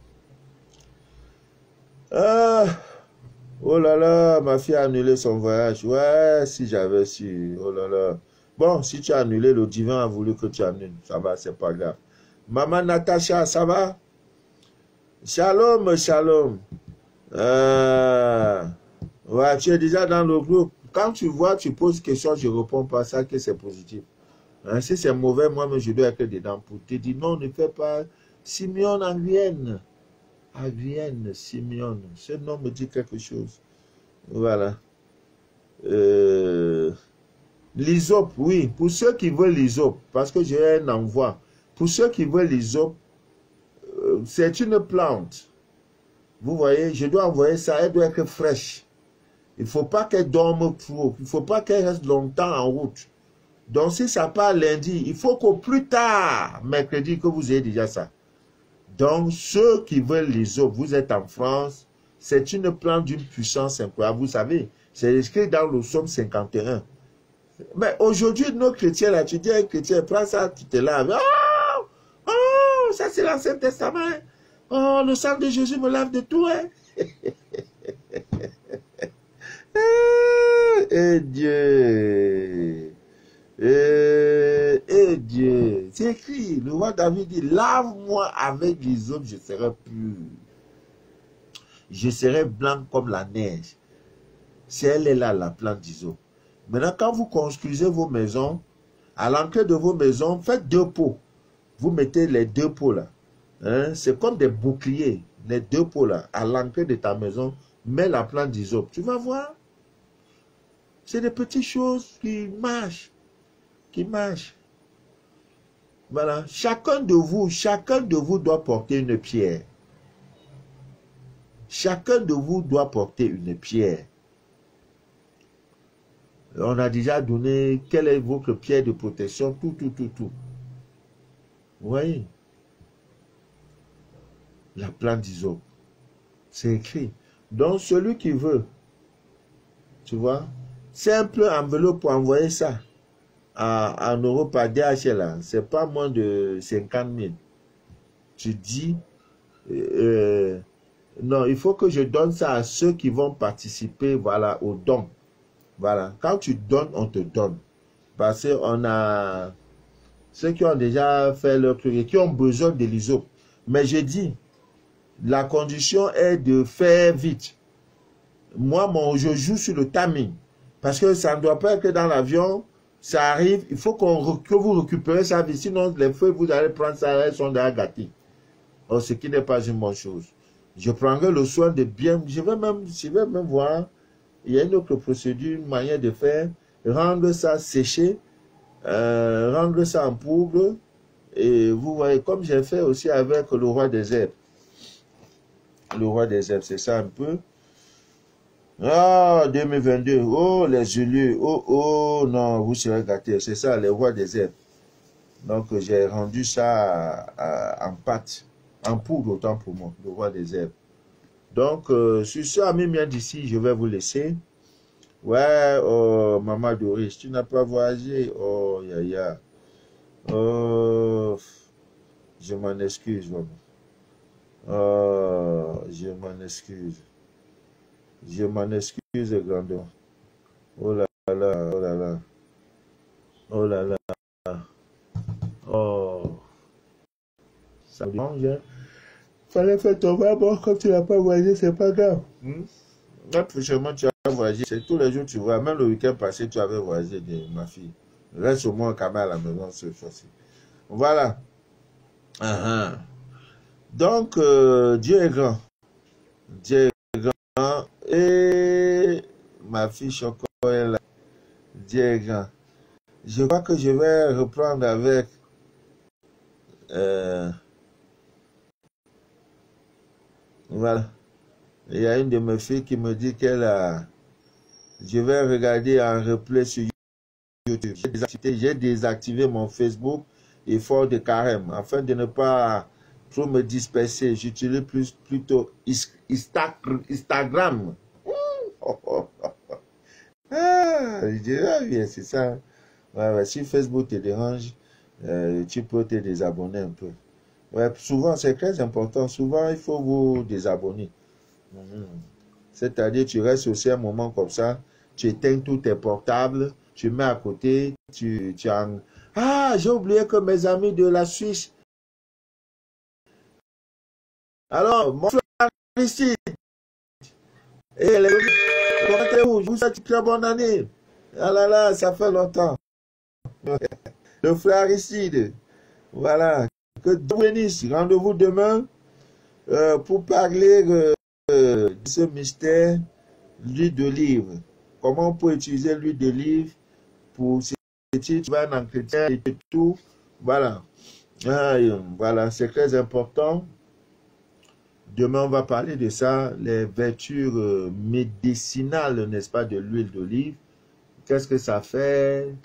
Oh là là, ma fille a annulé son voyage. Ouais, si j'avais su. Oh là là. Bon, si tu as annulé, le divin a voulu que tu annules. Ça va, c'est pas grave. Maman Natacha, ça va? Shalom, shalom. Ouais, tu es déjà dans le groupe. Quand tu vois, tu poses question, je ne réponds pas à ça, que c'est positif. Hein, si c'est mauvais, moi-même, je dois être dedans pour te dire non, ne fais pas. Simeon en Guyenne. À Vienne, Simeon. Ce nom me dit quelque chose. Voilà. L'ISOP, oui. Pour ceux qui veulent l'ISOP, parce que j'ai un envoi. Pour ceux qui veulent l'ISOP, c'est une plante. Vous voyez, je dois envoyer ça, elle doit être fraîche. Il ne faut pas qu'elle dorme trop, il ne faut pas qu'elle reste longtemps en route. Donc si ça part lundi, il faut qu'au plus tard, mercredi, que vous ayez déjà ça. Donc ceux qui veulent l'hysope, vous êtes en France, c'est une plante d'une puissance incroyable. Vous savez, c'est écrit dans le psaume 51. Mais aujourd'hui, nos chrétiens, là, tu dis à un chrétien, prends ça, tu te laves. Oh, oh, ça c'est l'Ancien Testament. Oh, le sang de Jésus me lave de tout. Hein? Et Dieu. Et Dieu. C'est écrit, le roi David dit, lave-moi avec l'hysope, je serai pur. Je serai blanc comme la neige. Si elle est là, la plante d'hysope. Maintenant, quand vous construisez vos maisons, à l'entrée de vos maisons, faites 2 pots. Vous mettez les 2 pots là. Hein? C'est comme des boucliers. Les 2 pots là. À l'entrée de ta maison, mets la plante d'hysope. Tu vas voir. C'est des petites choses qui marchent. Qui marchent. Voilà. Chacun de vous doit porter une pierre. Chacun de vous doit porter une pierre. On a déjà donné quelle est votre pierre de protection, tout. Vous voyez? La plante d'hysope. C'est écrit. Donc, celui qui veut, tu vois, simple enveloppe pour envoyer ça en euros par DHL. C'est pas moins de 50 000. Tu dis, non, il faut que je donne ça à ceux qui vont participer, voilà, au don. Voilà. Quand tu donnes, on te donne. Parce qu'on a ceux qui ont déjà fait leur truc et qui ont besoin de l'hysope. Mais je dis, la condition est de faire vite. Moi, je joue sur le timing. Parce que ça ne doit pas être que dans l'avion, ça arrive, il faut que vous récupérez ça vite. Sinon, les feuilles, vous allez prendre ça, elles sont déjà gâtées. Or, ce qui n'est pas une bonne chose. Je prendrai le soin de bien, je vais même voir. Il y a une autre procédure, une manière de faire, rendre ça séché, rendre ça en poudre, et vous voyez, comme j'ai fait aussi avec le roi des herbes. Le roi des herbes, c'est ça un peu. Ah, 2022, oh, les élus, oh, non, vous serez gâtés, c'est ça, les rois des herbes. Donc, j'ai rendu ça en pâte, en poudre, autant pour moi, le roi des herbes. Donc, sur ce, amis miens d'ici, je vais vous laisser. Ouais, oh, maman Doris, tu n'as pas voyagé. Oh, ya. Oh, je m'en excuse, maman. Oh, je m'en excuse. Je m'en excuse, grandeur. Oh là là, oh là là. Oh là là. Oh. Ça me dérange, hein? Fallait faire ton bon, comme tu n'as pas voyagé, c'est pas grave. Même prochainement, tu as voyagé. C'est tous les jours tu vois. Même le week-end passé, tu avais voyagé, ma fille. Reste au moins quand même à la maison cette fois-ci. Voilà. Donc, Dieu est grand. Dieu est grand. Et ma fille Choco est là. Dieu est grand. Je crois que je vais reprendre avec... voilà. Il y a une de mes filles qui me dit qu'elle a... Je vais regarder en replay sur YouTube. J'ai désactivé mon Facebook et Fort de Carême afin de ne pas trop me disperser. J'utilise plutôt Instagram. Je dirais, oui, c'est ça. Ouais, si Facebook te dérange, tu peux te désabonner un peu. Ouais, souvent, c'est très important. Souvent, il faut vous désabonner. C'est-à-dire, tu restes aussi un moment comme ça, tu éteins tous tes portables, tu mets à côté, tu en... Ah, j'ai oublié que mes amis de la Suisse. Alors, mon frère Aristide. Et les commentez-vous, je vous souhaite une très bonne année. Ah là là, ça fait longtemps. Le frère Aristide. Voilà. Que Dieu vous bénisse. Rendez-vous demain pour parler de ce mystère, l'huile d'olive. Comment on peut utiliser l'huile d'olive pour si tu vas en entretien et tout. Voilà. Voilà, c'est très important. Demain, on va parler de ça, les vertus médicinales, n'est-ce pas, de l'huile d'olive. Qu'est-ce que ça fait?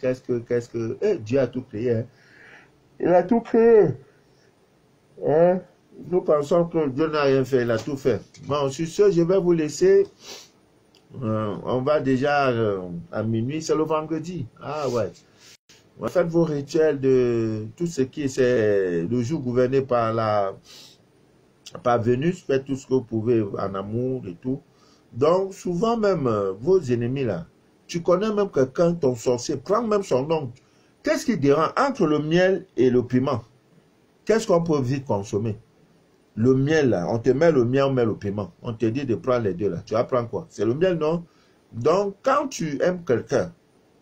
Dieu a tout créé. Hein? Il a tout créé. Hein? Nous pensons que Dieu n'a rien fait, il a tout fait. Bon, sur ce, je vais vous laisser. On va déjà à minuit, c'est le vendredi. Ah ouais. Faites vos rituels de tout ce qui est le jour gouverné par Vénus. Faites tout ce que vous pouvez en amour et tout. Donc, souvent même, vos ennemis là, tu connais même quelqu'un, ton sorcier, prends même son nom. Qu'est-ce qui dérange entre le miel et le piment? Qu'est-ce qu'on peut vite consommer? Le miel là, on te met le miel, on met le piment. On te dit de prendre les deux là. Tu vas prendre quoi? C'est le miel, non? Donc, quand tu aimes quelqu'un,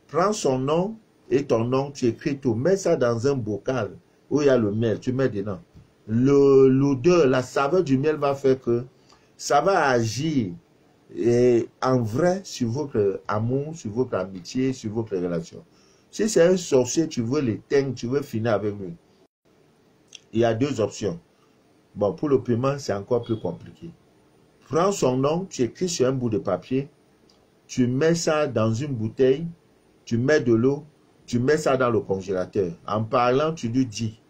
prends son nom et ton nom, tu écris tout. Mets ça dans un bocal où il y a le miel, tu mets dedans. L'odeur, la saveur du miel va faire que ça va agir et en vrai sur votre amour, sur votre amitié, sur votre relation. Si c'est un sorcier, tu veux l'éteindre, tu veux finir avec lui. Il y a deux options. Bon, pour le piment, c'est encore plus compliqué. Prends son nom, tu écris sur un bout de papier, tu mets ça dans une bouteille, tu mets de l'eau, tu mets ça dans le congélateur. En parlant, tu lui dis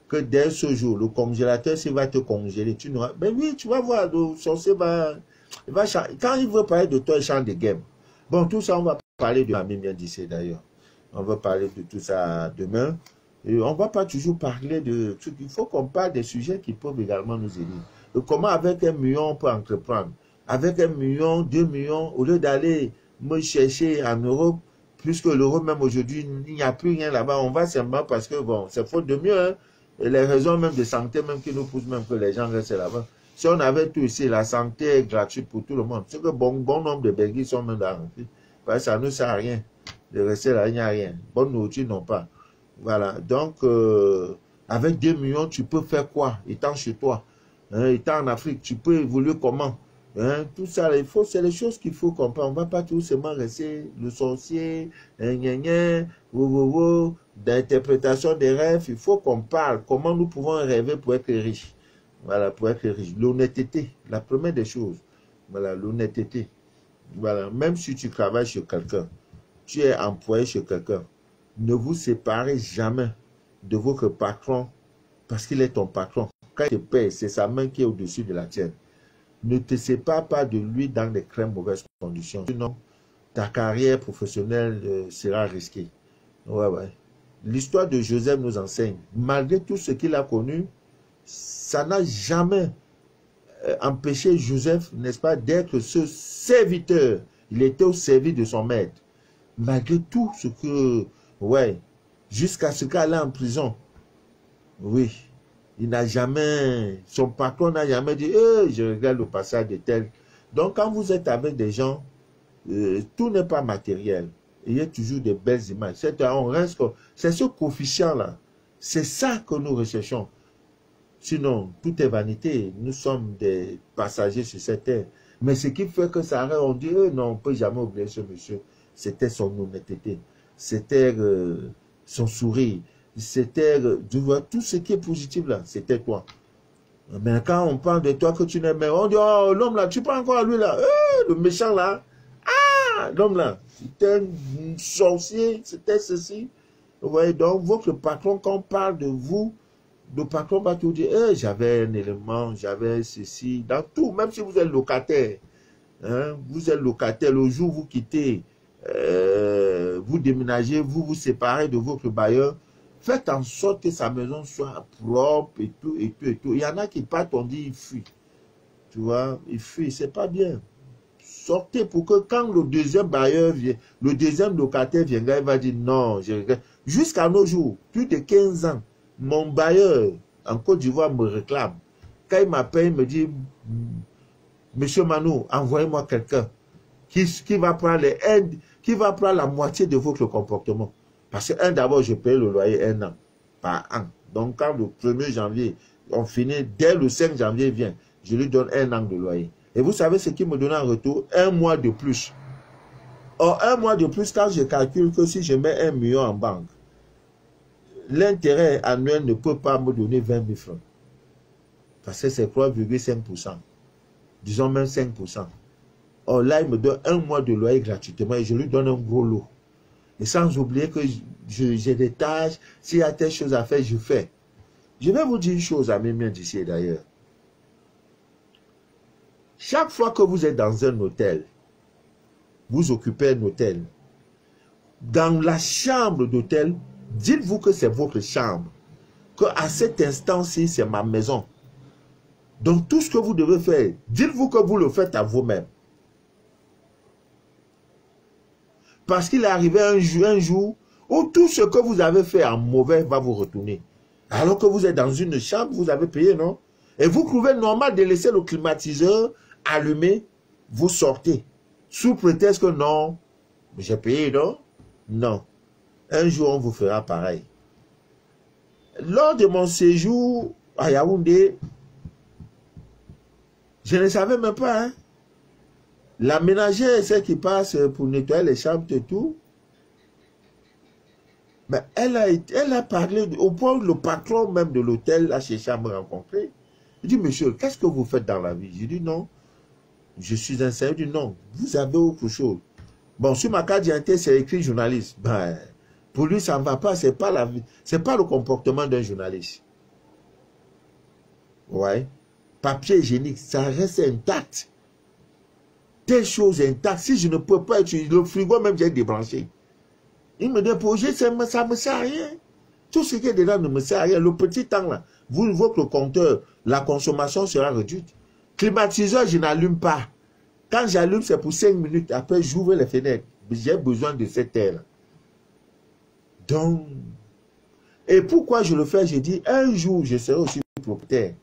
que dès ce jour, le congélateur, s'il va te congeler, tu n'auras... Ben oui, tu vas voir, le sorcier va changer. Quand il veut parler de toi, il change de game. Bon, tout ça, on va parler de Mamie bien d'ici d'ailleurs. On va parler de tout ça demain. Et on ne va pas toujours parler de trucs. Il faut qu'on parle des sujets qui peuvent également nous aider. Et comment avec 1 million on peut entreprendre? Avec 1 million, 2 millions, au lieu d'aller me chercher en Europe, puisque l'euro même aujourd'hui, il n'y a plus rien là-bas. On va simplement parce que bon, c'est faute de mieux. Hein? Et les raisons même de santé même qui nous poussent même que les gens restent là-bas. Si on avait tout ici, la santé est gratuite pour tout le monde. C'est que bon nombre de Belgiques sont même là. Parce que ça ne sert à rien de rester là, il n'y a rien. Bonne nourriture non pas. Voilà, donc avec 2 millions, tu peux faire quoi? Étant chez toi, hein, étant en Afrique, tu peux évoluer comment? Hein, tout ça, c'est les choses qu'il faut comprendre. On ne va pas tout seulement rester le sorcier, d'interprétation des rêves. Il faut qu'on parle. Comment nous pouvons rêver pour être riches? Voilà, pour être riche. L'honnêteté, la première des choses. Voilà, l'honnêteté. Voilà, même si tu travailles chez quelqu'un, tu es employé chez quelqu'un. Ne vous séparez jamais de votre patron parce qu'il est ton patron. Quand il te paye, c'est sa main qui est au-dessus de la tienne. Ne te sépare pas de lui dans des très mauvaises conditions. Sinon, ta carrière professionnelle sera risquée. Ouais. L'histoire de Joseph nous enseigne. Malgré tout ce qu'il a connu, ça n'a jamais empêché Joseph, n'est-ce pas, d'être ce serviteur. Il était au service de son maître. Malgré tout ce que... Ouais, jusqu'à ce qu'elle est en prison. Oui, il n'a jamais, son patron n'a jamais dit, je regarde le passage de tel. Donc, quand vous êtes avec des gens, tout n'est pas matériel. Il y a toujours des belles images. C'est ce coefficient-là. C'est ça que nous recherchons. Sinon, tout est vanité. Nous sommes des passagers sur cette terre. Mais ce qui fait que ça arrête, on dit, non, on ne peut jamais oublier ce monsieur. C'était son honnêteté. C'était son sourire, c'était tout ce qui est positif là, c'était toi. Mais quand on parle de toi que tu n'aimes pas, on dit, oh l'homme là, tu prends encore à lui là, le méchant là, l'homme là, c'était un sorcier, c'était ceci. Vous voyez, donc votre patron, quand on parle de vous, le patron va tout dire, j'avais un élément, j'avais ceci, dans tout, même si vous êtes locataire, hein, vous êtes locataire, le jour où vous quittez, vous déménagez, vous vous séparez de votre bailleur, faites en sorte que sa maison soit propre et tout, et tout, et tout. Il y en a qui partent, on dit, ils fuient. Tu vois, ils fuient, c'est pas bien. Sortez pour que quand le deuxième bailleur vient, le deuxième locataire viendra, il va dire, non, je regrette. Jusqu'à nos jours, plus de 15 ans, mon bailleur en Côte d'Ivoire me réclame. Quand il m'appelle, il me dit, Monsieur Manou, envoyez-moi quelqu'un qui va prendre qui va prendre la moitié de votre comportement. Parce que d'abord, je paye le loyer 1 an par an. Donc, quand le 1er janvier, on finit, dès le 5 janvier vient, je lui donne 1 an de loyer. Et vous savez ce qu'il me donne en retour? 1 mois de plus. Or, 1 mois de plus, quand je calcule que si je mets 1 million en banque, l'intérêt annuel ne peut pas me donner 20 000 francs. Parce que c'est 3,5%. Disons même 5%. Or là, il me donne 1 mois de loyer gratuitement et je lui donne un gros lot. Et sans oublier que j'ai des tâches, s'il y a telle chose à faire, je fais. Je vais vous dire une chose à mes mains d'ici d'ailleurs. Chaque fois que vous êtes dans un hôtel, vous occupez un hôtel, dans la chambre d'hôtel, dites-vous que c'est votre chambre. Qu'à cet instant-ci, c'est ma maison. Donc tout ce que vous devez faire, dites-vous que vous le faites à vous-même. Parce qu'il est arrivé un jour où tout ce que vous avez fait en mauvais va vous retourner. Alors que vous êtes dans une chambre, vous avez payé, non? Et vous trouvez normal de laisser le climatiseur allumé, vous sortez. Sous prétexte que non, j'ai payé, non? Non. Un jour, on vous fera pareil. Lors de mon séjour à Yaoundé, je ne savais même pas, hein? La ménagère, celle qui passe pour nettoyer les chambres et tout, mais elle a parlé, au point où le patron même de l'hôtel a cherché à me rencontrer. Il dit, monsieur, qu'est-ce que vous faites dans la vie? J'ai dit, non, je suis un sérieux. Il dit, non, vous avez autre chose. Bon, sur ma carte d'identité, c'est écrit journaliste. Ben, pour lui, ça ne va pas, c'est pas la vie, c'est pas le comportement d'un journaliste. Ouais. Papier hygiénique, ça reste intact. Telle chose intacte, si je ne peux pas utiliser le frigo, même j'ai débranché. Il me dit, projet, ça ne me sert à rien. Tout ce qui est dedans ne me sert à rien. Le petit temps là, votre compteur, la consommation sera réduite. Climatiseur, je n'allume pas. Quand j'allume, c'est pour 5 minutes. Après, j'ouvre les fenêtres. J'ai besoin de cette air. Donc, et pourquoi je le fais? J'ai dit, un jour, je serai aussi propriétaire.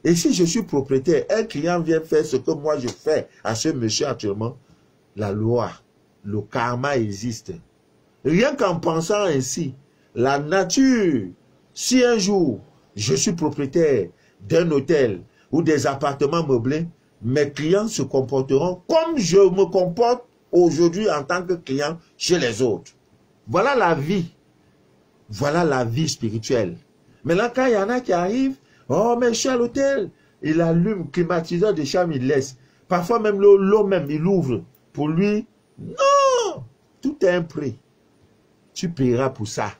Et si je suis propriétaire, un client vient faire ce que moi je fais à ce monsieur actuellement, la loi, le karma existe. Rien qu'en pensant ainsi, la nature, si un jour je suis propriétaire d'un hôtel ou des appartements meublés, mes clients se comporteront comme je me comporte aujourd'hui en tant que client chez les autres. Voilà la vie. Voilà la vie spirituelle. Maintenant, quand il y en a qui arrivent, oh, mais je suis à l'hôtel. Il allume le climatiseur de chambre, il laisse. Parfois même l'eau même, il ouvre. Pour lui, non! Tout est un prix. Tu paieras pour ça.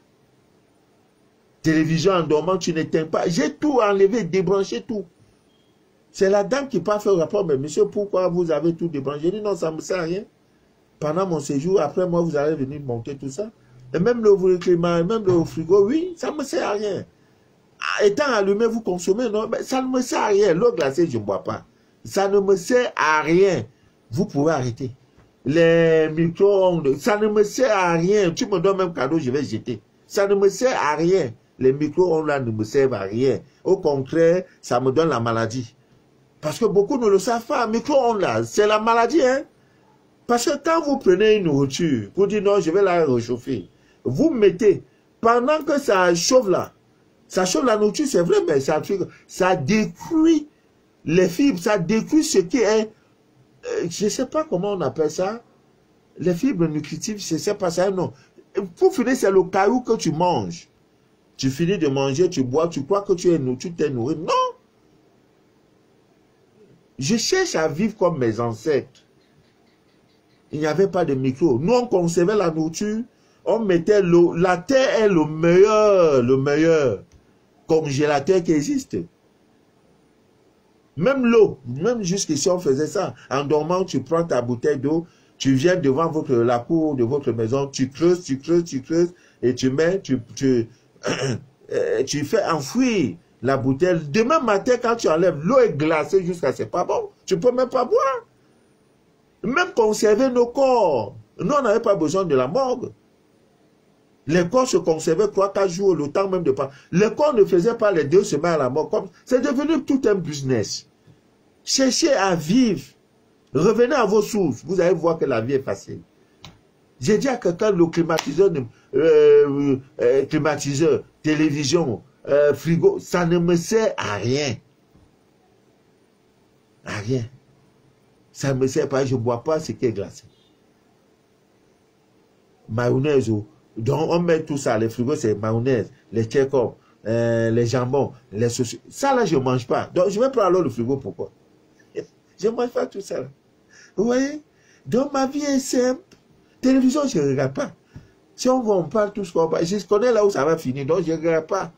Télévision en dormant, tu n'éteins pas. J'ai tout enlevé, débranché tout. C'est la dame qui part faire le rapport. Mais monsieur, pourquoi vous avez tout débranché? J'ai dit non, ça ne me sert à rien. Pendant mon séjour, après moi, vous allez venir monter tout ça. Et même le climat, même le frigo, oui, ça ne me sert à rien. Étant allumé, vous consommez, non? Mais ça ne me sert à rien. L'eau glacée, je ne bois pas. Ça ne me sert à rien. Vous pouvez arrêter. Les micro-ondes, ça ne me sert à rien. Tu me donnes même cadeau, je vais jeter. Ça ne me sert à rien. Les micro-ondes là ne me servent à rien. Au contraire, ça me donne la maladie. Parce que beaucoup ne le savent pas. Micro-ondes là, c'est la maladie, hein? Parce que quand vous prenez une nourriture, vous dites non, je vais la réchauffer. Vous mettez, pendant que ça chauffe là, ça chauffe la nourriture, c'est vrai, mais ça détruit les fibres, ça détruit ce qui est, je ne sais pas comment on appelle ça, les fibres nutritives, je ne sais pas ça, non. Pour finir, c'est le caillou que tu manges. Tu finis de manger, tu bois, tu crois que tu t'es nourri. Non! Je cherche à vivre comme mes ancêtres. Il n'y avait pas de micro. Nous, on conservait la nourriture, on mettait l'eau. La terre est le meilleur congélateur qui existe. Même l'eau, même jusqu'ici, on faisait ça. En dormant, tu prends ta bouteille d'eau, tu viens devant la cour de votre maison, tu creuses, et tu mets, tu fais enfouir la bouteille. Demain matin, quand tu enlèves, l'eau est glacée jusqu'à c'est pas bon. Tu ne peux même pas boire. Même conserver nos corps. Nous, on n'avait pas besoin de la morgue. Les corps se conservaient 3-4 jours, le temps même de pas. Les corps ne faisaient pas les 2 semaines à la mort. C'est devenu tout un business. Cherchez à vivre. Revenez à vos sources. Vous allez voir que la vie est facile. J'ai dit à quelqu'un, le climatiseur, télévision, frigo, ça ne me sert à rien. À rien. Ça ne me sert pas, je ne bois pas ce qui est glacé. Mayonnaise, donc on met tout ça, les frigos c'est mayonnaise, les Tchekhov, les jambons, les saucisses. Ça là, je ne mange pas. Donc, je vais prendre alors le frigo, pourquoi? Je ne mange pas tout ça là. Vous voyez? Donc, ma vie est simple. Télévision, je ne regarde pas. Si on parle tout ce qu'on parle, je connais là où ça va finir, donc je ne regarde pas.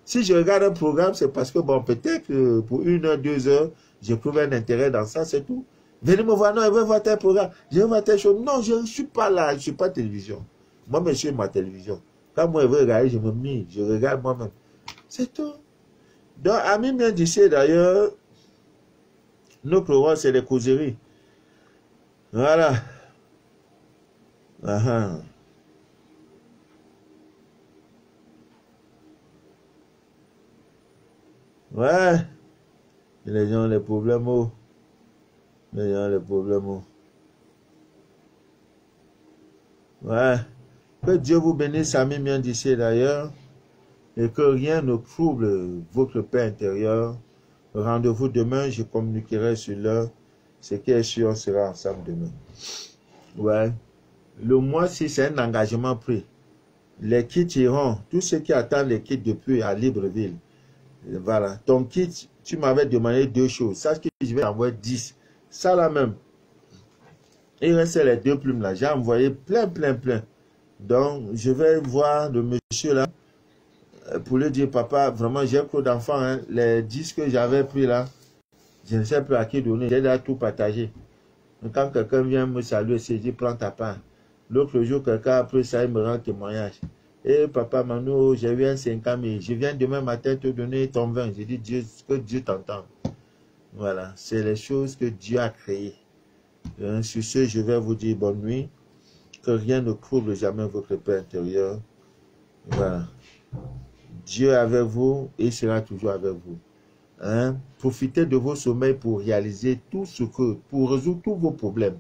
Si je regarde un programme, c'est parce que, bon, peut-être que pour 1 heure, 2 heures, j'ai trouvé un intérêt dans ça, c'est tout. Venez me voir, non, je veux voir tel programme, je veux voir telle chose. Non, je ne suis pas là, je ne suis pas télévision. Moi, je suis ma télévision. Quand moi, je veux regarder, je me mets, je regarde moi-même. C'est tout. Donc, Ami bien d'ici, d'ailleurs, nos programmes, c'est les causeries. Voilà. Ah. Ouais. Les gens ont les problèmes. Oh. Les gens ont les problèmes. Oh. Ouais. Que Dieu vous bénisse, amis bien d'ici d'ailleurs. Et que rien ne trouble votre paix intérieure. Rendez-vous demain, je communiquerai sur l'heure. Ce qui est sûr, on sera ensemble demain. Ouais. Le mois-ci, c'est un engagement pris. Les kits iront. Tous ceux qui attendent les kits depuis à Libreville. Voilà. Ton kit, tu m'avais demandé 2 choses. Ça, je vais envoyer 10. Ça là même. Il reste les 2 plumes là. J'ai envoyé plein. Donc, je vais voir le monsieur là. Pour lui dire, papa, vraiment, j'ai trop d'enfants. Hein. Les 10 que j'avais pris là, je ne sais plus à qui donner. J'ai déjà tout partagé. Donc, quand quelqu'un vient me saluer, je dis, prends ta part. L'autre jour, quelqu'un après ça, il me rend témoignage. Eh, papa, Manu, j'ai eu un 50 000. Je viens demain matin te donner ton 20. J'ai dit, Dieu, que Dieu t'entende. Voilà, c'est les choses que Dieu a créées. Sur ce, je vais vous dire bonne nuit. Que rien ne trouble jamais votre paix intérieure. Voilà. Dieu est avec vous et il sera toujours avec vous. Hein? Profitez de vos sommeils pour réaliser tout ce que, pour résoudre tous vos problèmes.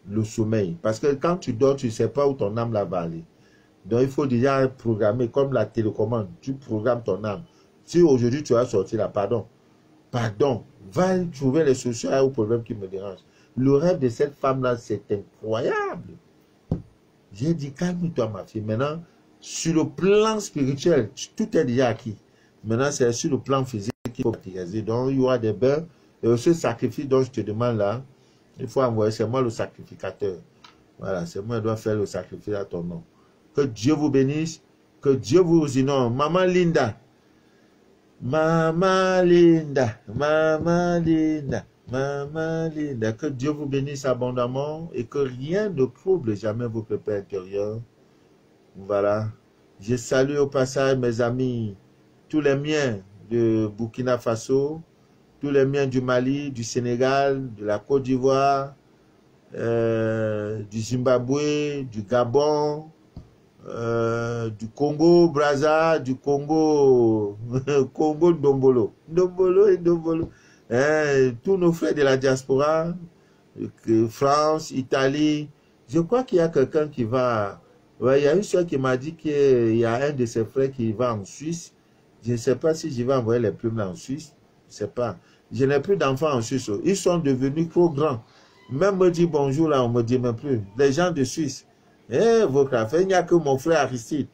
Le sommeil. Parce que quand tu dors, tu ne sais pas où ton âme là va aller. Donc il faut déjà programmer comme la télécommande. Tu programmes ton âme. Si aujourd'hui tu vas sortir là, pardon, va trouver les solutions aux problèmes qui me dérangent. Le rêve de cette femme-là, c'est incroyable. J'ai dit, calme-toi ma fille. Maintenant, sur le plan spirituel, tout est déjà acquis. Maintenant, c'est sur le plan physique qu'il faut baptiser. Donc, il y aura des bains. Et ce sacrifice dont je te demande là, il faut envoyer, c'est moi le sacrificateur. Voilà, c'est moi qui dois faire le sacrifice à ton nom. Que Dieu vous bénisse, que Dieu vous inonde. Maman Linda, Maman Linda, Maman Linda, Maman Linda, que Dieu vous bénisse abondamment et que rien ne trouble jamais votre paix intérieure. Voilà. Je salue au passage mes amis, tous les miens de Burkina Faso, tous les miens du Mali, du Sénégal, de la Côte d'Ivoire, du Zimbabwe, du Gabon, du Congo, Brazza, du Congo, Congo Ndombolo. Ndombolo. Tous nos frères de la diaspora, France, Italie. Je crois qu'il y a quelqu'un qui va... Ouais, il y a une soeur qui m'a dit qu'il y a un de ses frères qui va en Suisse. Je ne sais pas si je vais envoyer les plumes là en Suisse. Je ne sais pas. Je n'ai plus d'enfants en Suisse. Ils sont devenus trop grands. Même me dit bonjour là, on ne me dit même plus. Les gens de Suisse. Eh, votre affaire, il n'y a que mon frère Aristide.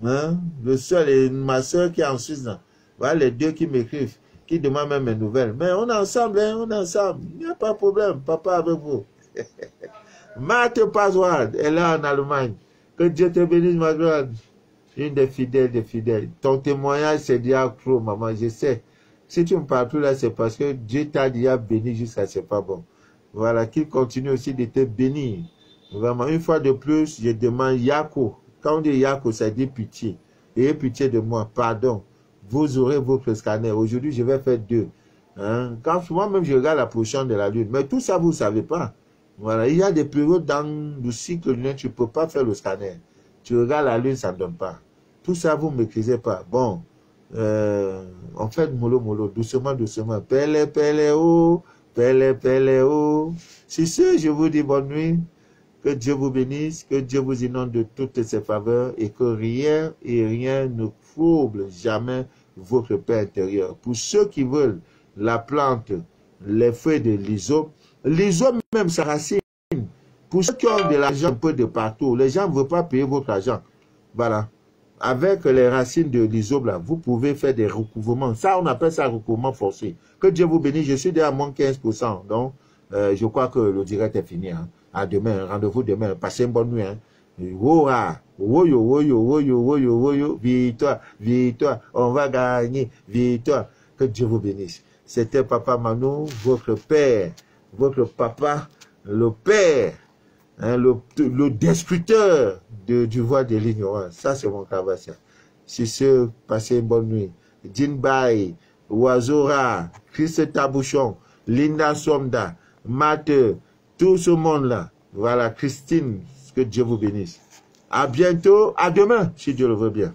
Hein? Le seul et ma soeur qui est en Suisse. Là. Voilà les 2 qui m'écrivent, qui demandent même mes nouvelles. Mais on est ensemble, hein, on est ensemble. Il n'y a pas de problème, papa avec vous. Marthe Paswad, elle est en Allemagne. Que Dieu te bénisse, ma grande. Une des fidèles, Ton témoignage, c'est déjà trop, maman, je sais. Si tu ne me parles plus là, c'est parce que Dieu t'a déjà béni jusqu'à c'est pas bon. Voilà, qu'il continue aussi de te bénir. Vraiment, une fois de plus, je demande Yako. Quand on dit Yako, ça dit pitié. Ayez pitié de moi, pardon. Vous aurez votre scanner. Aujourd'hui, je vais faire 2. Hein? Quand moi-même, je regarde la position de la lune. Mais tout ça, vous ne savez pas. Voilà, il y a des périodes dans le cycle lunaire, tu ne peux pas faire le scanner. Tu regardes la lune, ça ne donne pas. Tout ça, vous ne maîtrisez pas. Bon, on fait mollo, doucement. Pele, oh. Si ce, je vous dis bonne nuit. Que Dieu vous bénisse, que Dieu vous inonde de toutes ses faveurs et que rien ne trouble jamais votre paix intérieure. Pour ceux qui veulent la plante, les feuilles de l'hysope même sa racine. Pour ceux qui ont de l'argent un peu de partout, les gens ne veulent pas payer votre argent. Voilà. avec les racines de l'isoble, vous pouvez faire des recouvrements. Ça, on appelle ça recouvrement forcé. Que Dieu vous bénisse. Je suis déjà à moins 15%. Donc, je crois que le direct est fini. Hein. À demain. Rendez-vous demain. Passez une bonne nuit. Hein. Woyo, woyo, woyo, woyo, woyo. Victoire, victoire. On va gagner. Victoire. Que Dieu vous bénisse. C'était Papa Manu, votre père, votre papa, le père, hein, le destructeur du voile de l'ignorance. Ça, c'est mon travail. Si ce, passez une bonne nuit. Jinbai, Oazora, Christ Tabouchon, Linda Somda, Matt, tout ce monde-là. Voilà, Christine, que Dieu vous bénisse. À bientôt, à demain, si Dieu le veut bien.